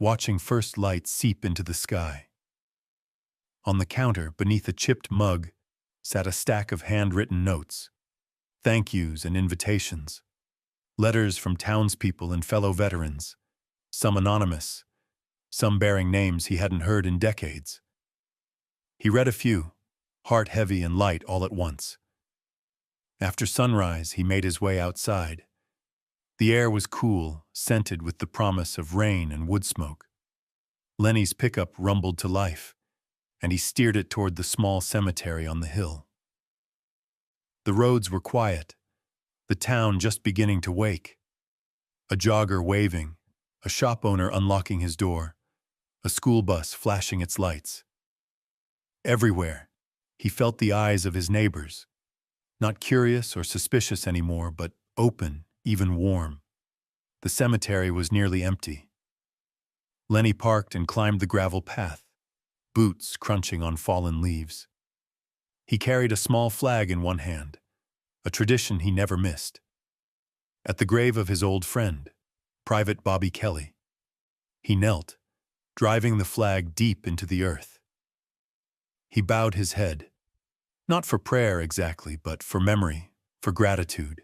watching first light seep into the sky. On the counter, beneath a chipped mug, sat a stack of handwritten notes, thank yous and invitations, letters from townspeople and fellow veterans, some anonymous, some bearing names he hadn't heard in decades. He read a few, heart heavy and light all at once. After sunrise, he made his way outside. The air was cool, scented with the promise of rain and wood smoke. Lenny's pickup rumbled to life, and he steered it toward the small cemetery on the hill. The roads were quiet, the town just beginning to wake. A jogger waving, a shop owner unlocking his door, a school bus flashing its lights. Everywhere, he felt the eyes of his neighbors, not curious or suspicious anymore, but open, even warm. The cemetery was nearly empty. Lenny parked and climbed the gravel path, boots crunching on fallen leaves. He carried a small flag in one hand, a tradition he never missed. At the grave of his old friend, Private Bobby Kelly, he knelt, driving the flag deep into the earth. He bowed his head, not for prayer exactly, but for memory, for gratitude,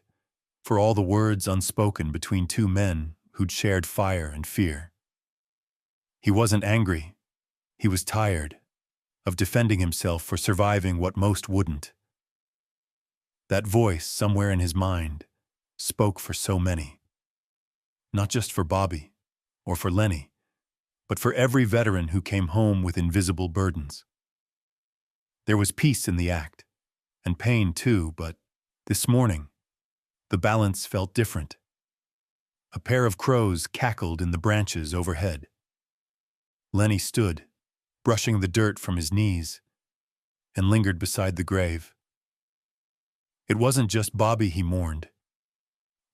for all the words unspoken between two men who'd shared fire and fear. He wasn't angry. He was tired of defending himself for surviving what most wouldn't. That voice somewhere in his mind spoke for so many. Not just for Bobby or for Lenny, but for every veteran who came home with invisible burdens. There was peace in the act, and pain too, but this morning, the balance felt different. A pair of crows cackled in the branches overhead. Lenny stood, brushing the dirt from his knees, and lingered beside the grave. It wasn't just Bobby he mourned.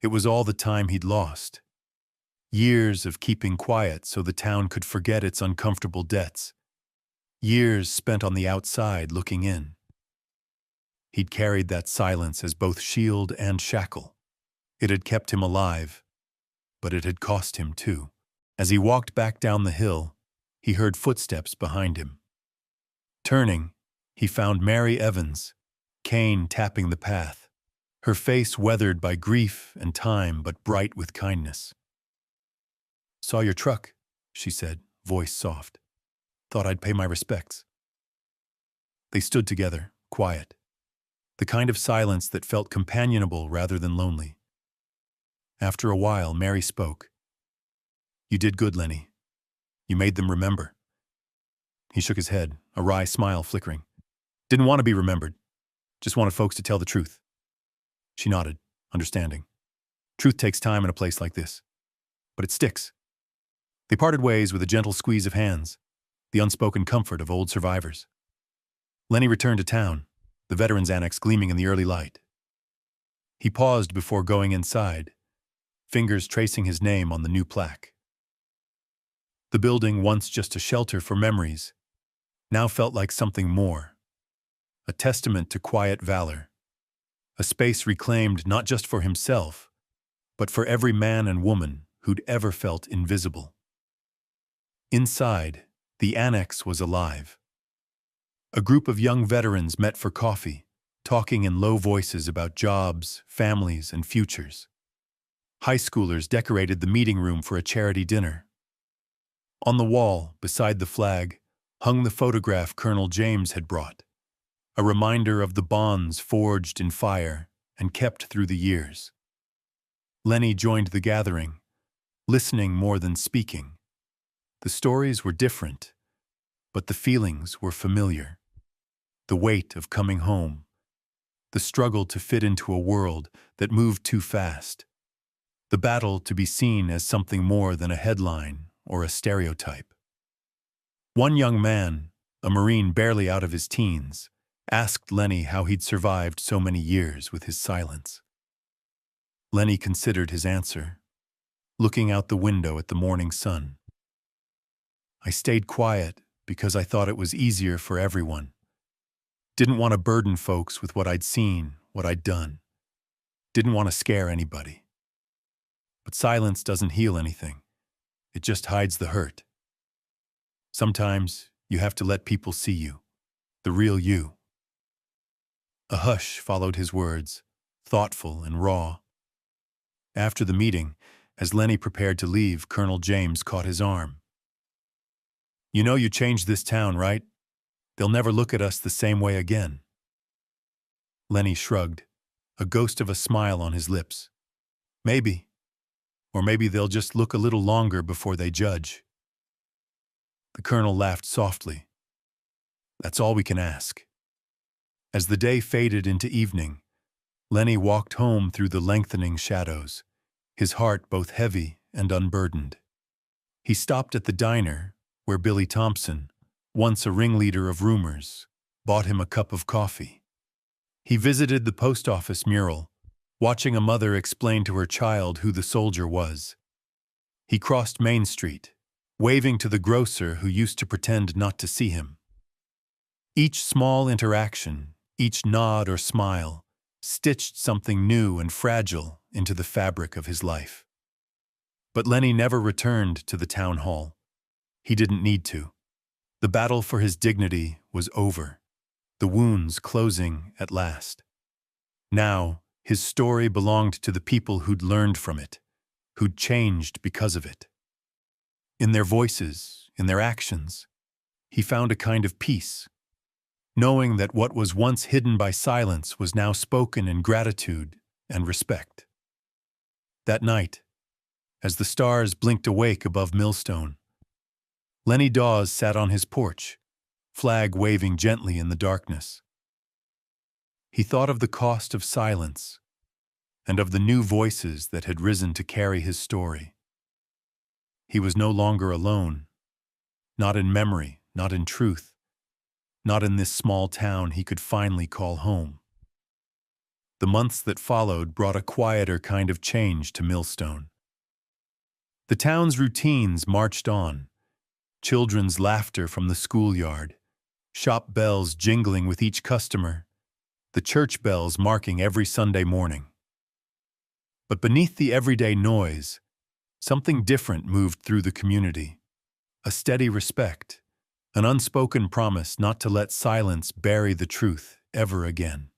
It was all the time he'd lost. Years of keeping quiet so the town could forget its uncomfortable debts. Years spent on the outside looking in. He'd carried that silence as both shield and shackle. It had kept him alive, but it had cost him too. As he walked back down the hill, he heard footsteps behind him. Turning, he found Mary Evans, cane tapping the path, her face weathered by grief and time but bright with kindness. "Saw your truck," she said, voice soft. "Thought I'd pay my respects." They stood together, quiet, the kind of silence that felt companionable rather than lonely. After a while, Mary spoke. "You did good, Lenny. You made them remember." He shook his head, a wry smile flickering. "Didn't want to be remembered. Just wanted folks to tell the truth." She nodded, understanding. Truth takes time in a place like this. But it sticks. They parted ways with a gentle squeeze of hands, the unspoken comfort of old survivors. Lenny returned to town, the Veterans Annex gleaming in the early light. He paused before going inside, fingers tracing his name on the new plaque. The building, once just a shelter for memories, now felt like something more. A testament to quiet valor. A space reclaimed not just for himself, but for every man and woman who'd ever felt invisible. Inside, the annex was alive. A group of young veterans met for coffee, talking in low voices about jobs, families, and futures. High schoolers decorated the meeting room for a charity dinner. On the wall, beside the flag, hung the photograph Colonel James had brought, a reminder of the bonds forged in fire and kept through the years. Lenny joined the gathering, listening more than speaking. The stories were different, but the feelings were familiar. The weight of coming home, the struggle to fit into a world that moved too fast, the battle to be seen as something more than a headline or a stereotype. One young man, a Marine barely out of his teens, asked Lenny how he'd survived so many years with his silence. Lenny considered his answer, looking out the window at the morning sun. "I stayed quiet because I thought it was easier for everyone. Didn't want to burden folks with what I'd seen, what I'd done. Didn't want to scare anybody. But silence doesn't heal anything. It just hides the hurt. Sometimes you have to let people see you, the real you." A hush followed his words, thoughtful and raw. After the meeting, as Lenny prepared to leave, Colonel James caught his arm. "You know you changed this town, right? They'll never look at us the same way again." Lenny shrugged, a ghost of a smile on his lips. "Maybe. Or maybe they'll just look a little longer before they judge." The colonel laughed softly. "That's all we can ask." As the day faded into evening, Lenny walked home through the lengthening shadows, his heart both heavy and unburdened. He stopped at the diner, where Billy Thompson, once a ringleader of rumors, bought him a cup of coffee. He visited the post office mural, watching a mother explain to her child who the soldier was. He crossed Main Street, waving to the grocer who used to pretend not to see him. Each small interaction, each nod or smile, stitched something new and fragile into the fabric of his life. But Lenny never returned to the town hall. He didn't need to. The battle for his dignity was over, the wounds closing at last. Now, his story belonged to the people who'd learned from it, who'd changed because of it. In their voices, in their actions, he found a kind of peace, knowing that what was once hidden by silence was now spoken in gratitude and respect. That night, as the stars blinked awake above Millstone, Lenny Dawes sat on his porch, flag waving gently in the darkness. He thought of the cost of silence and of the new voices that had risen to carry his story. He was no longer alone, not in memory, not in truth, not in this small town he could finally call home. The months that followed brought a quieter kind of change to Millstone. The town's routines marched on, children's laughter from the schoolyard, shop bells jingling with each customer, the church bells marking every Sunday morning. But beneath the everyday noise, something different moved through the community, a steady respect, an unspoken promise not to let silence bury the truth ever again.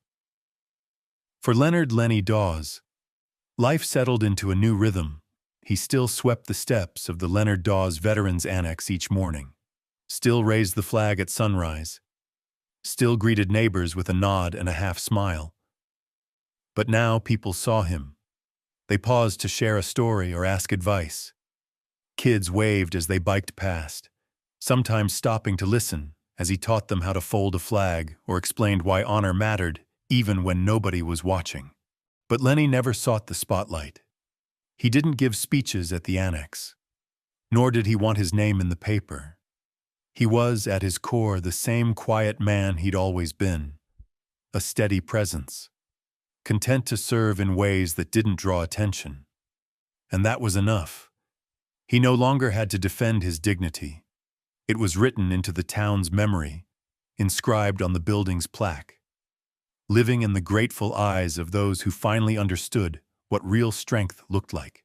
For Leonard Lenny Dawes, life settled into a new rhythm. He still swept the steps of the Leonard Dawes Veterans Annex each morning, still raised the flag at sunrise, still greeted neighbors with a nod and a half smile. But now people saw him. They paused to share a story or ask advice. Kids waved as they biked past, sometimes stopping to listen as he taught them how to fold a flag or explained why honor mattered even when nobody was watching. But Lenny never sought the spotlight. He didn't give speeches at the annex, nor did he want his name in the paper. He was, at his core, the same quiet man he'd always been, a steady presence, content to serve in ways that didn't draw attention. And that was enough. He no longer had to defend his dignity. It was written into the town's memory, inscribed on the building's plaque, living in the grateful eyes of those who finally understood what real strength looked like.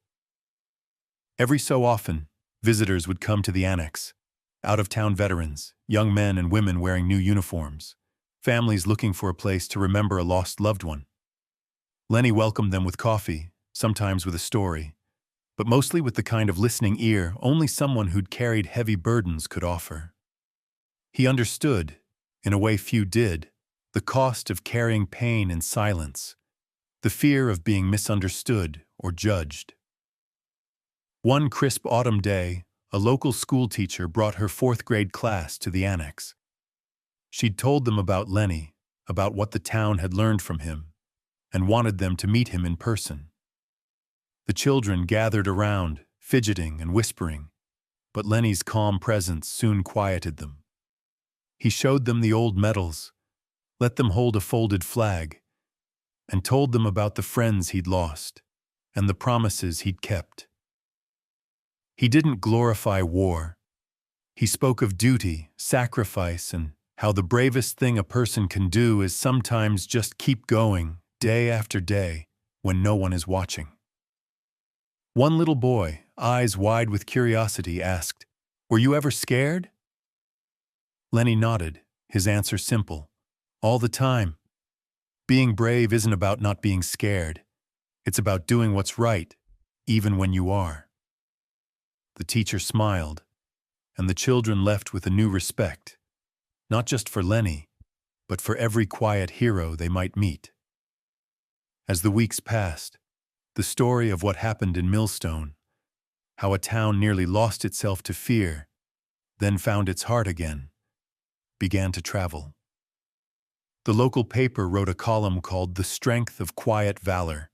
Every so often, visitors would come to the annex, out-of-town veterans, young men and women wearing new uniforms, families looking for a place to remember a lost loved one. Lenny welcomed them with coffee, sometimes with a story, but mostly with the kind of listening ear only someone who'd carried heavy burdens could offer. He understood, in a way few did, the cost of carrying pain in silence, the fear of being misunderstood or judged. One crisp autumn day, a local school teacher brought her fourth-grade class to the annex. She'd told them about Lenny, about what the town had learned from him, and wanted them to meet him in person. The children gathered around, fidgeting and whispering, but Lenny's calm presence soon quieted them. He showed them the old medals, let them hold a folded flag, and told them about the friends he'd lost and the promises he'd kept. He didn't glorify war. He spoke of duty, sacrifice, and how the bravest thing a person can do is sometimes just keep going, day after day, when no one is watching. One little boy, eyes wide with curiosity, asked, "Were you ever scared?" Lenny nodded, his answer simple. "All the time. Being brave isn't about not being scared. It's about doing what's right, even when you are." The teacher smiled, and the children left with a new respect, not just for Lenny, but for every quiet hero they might meet. As the weeks passed, the story of what happened in Millstone, how a town nearly lost itself to fear, then found its heart again, began to travel. The local paper wrote a column called "The Strength of Quiet Valor,"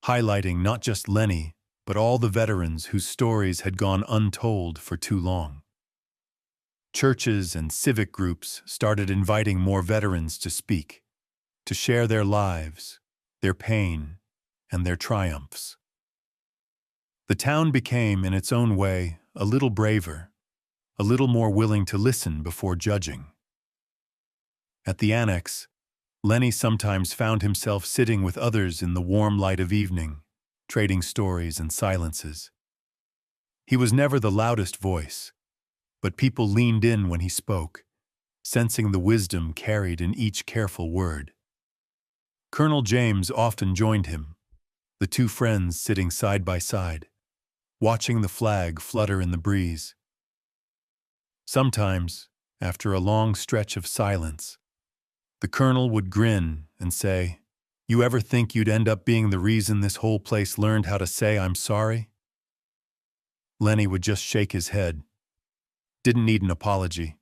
highlighting not just Lenny, but all the veterans whose stories had gone untold for too long. Churches and civic groups started inviting more veterans to speak, to share their lives, their pain, and their triumphs. The town became, in its own way, a little braver, a little more willing to listen before judging. At the annex, Lenny sometimes found himself sitting with others in the warm light of evening, trading stories and silences. He was never the loudest voice, but people leaned in when he spoke, sensing the wisdom carried in each careful word. Colonel James often joined him, the two friends sitting side by side, watching the flag flutter in the breeze. Sometimes, after a long stretch of silence, the colonel would grin and say, "You ever think you'd end up being the reason this whole place learned how to say I'm sorry?" Lenny would just shake his head. Didn't need an apology,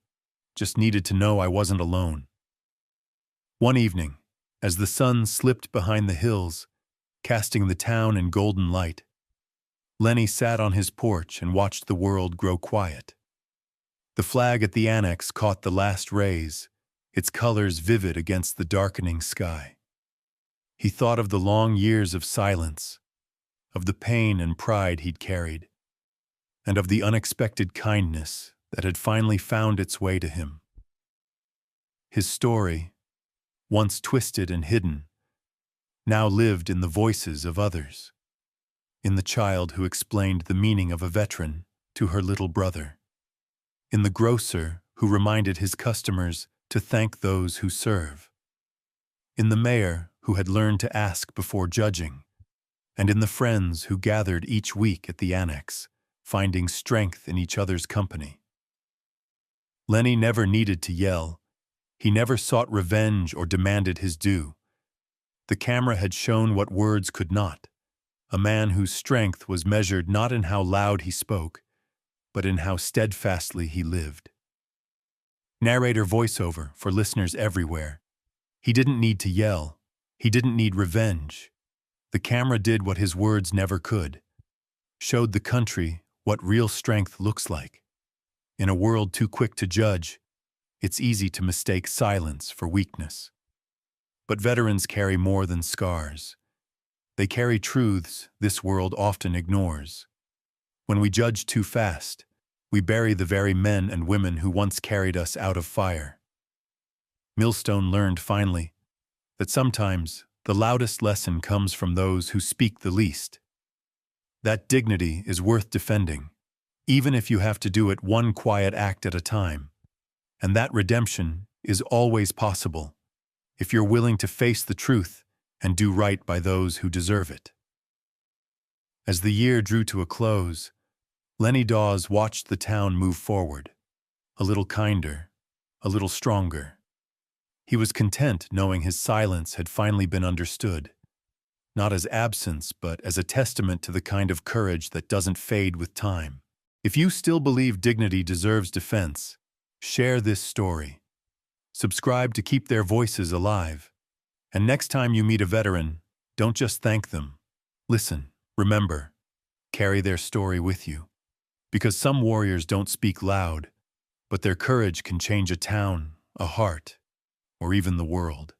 just needed to know I wasn't alone. One evening, as the sun slipped behind the hills, casting the town in golden light, Lenny sat on his porch and watched the world grow quiet. The flag at the annex caught the last rays, its colors vivid against the darkening sky. He thought of the long years of silence, of the pain and pride he'd carried, and of the unexpected kindness that had finally found its way to him. His story, once twisted and hidden, now lived in the voices of others, in the child who explained the meaning of a veteran to her little brother, in the grocer who reminded his customers to thank those who serve, in the mayor who had learned to ask before judging, and in the friends who gathered each week at the annex, finding strength in each other's company. Lenny never needed to yell. He never sought revenge or demanded his due. The camera had shown what words could not, a man whose strength was measured not in how loud he spoke, but in how steadfastly he lived. Narrator voiceover for listeners everywhere. He didn't need to yell. He didn't need revenge. The camera did what his words never could, showed the country what real strength looks like. In a world too quick to judge, it's easy to mistake silence for weakness. But veterans carry more than scars. They carry truths this world often ignores. When we judge too fast, we bury the very men and women who once carried us out of fire. Millstone learned finally that sometimes the loudest lesson comes from those who speak the least. That dignity is worth defending, even if you have to do it one quiet act at a time. And that redemption is always possible if you're willing to face the truth and do right by those who deserve it. As the year drew to a close, Lenny Dawes watched the town move forward, a little kinder, a little stronger. He was content knowing his silence had finally been understood, not as absence, but as a testament to the kind of courage that doesn't fade with time. If you still believe dignity deserves defense, share this story. Subscribe to keep their voices alive. And next time you meet a veteran, don't just thank them. Listen, remember, carry their story with you. Because some warriors don't speak loud, but their courage can change a town, a heart, or even the world.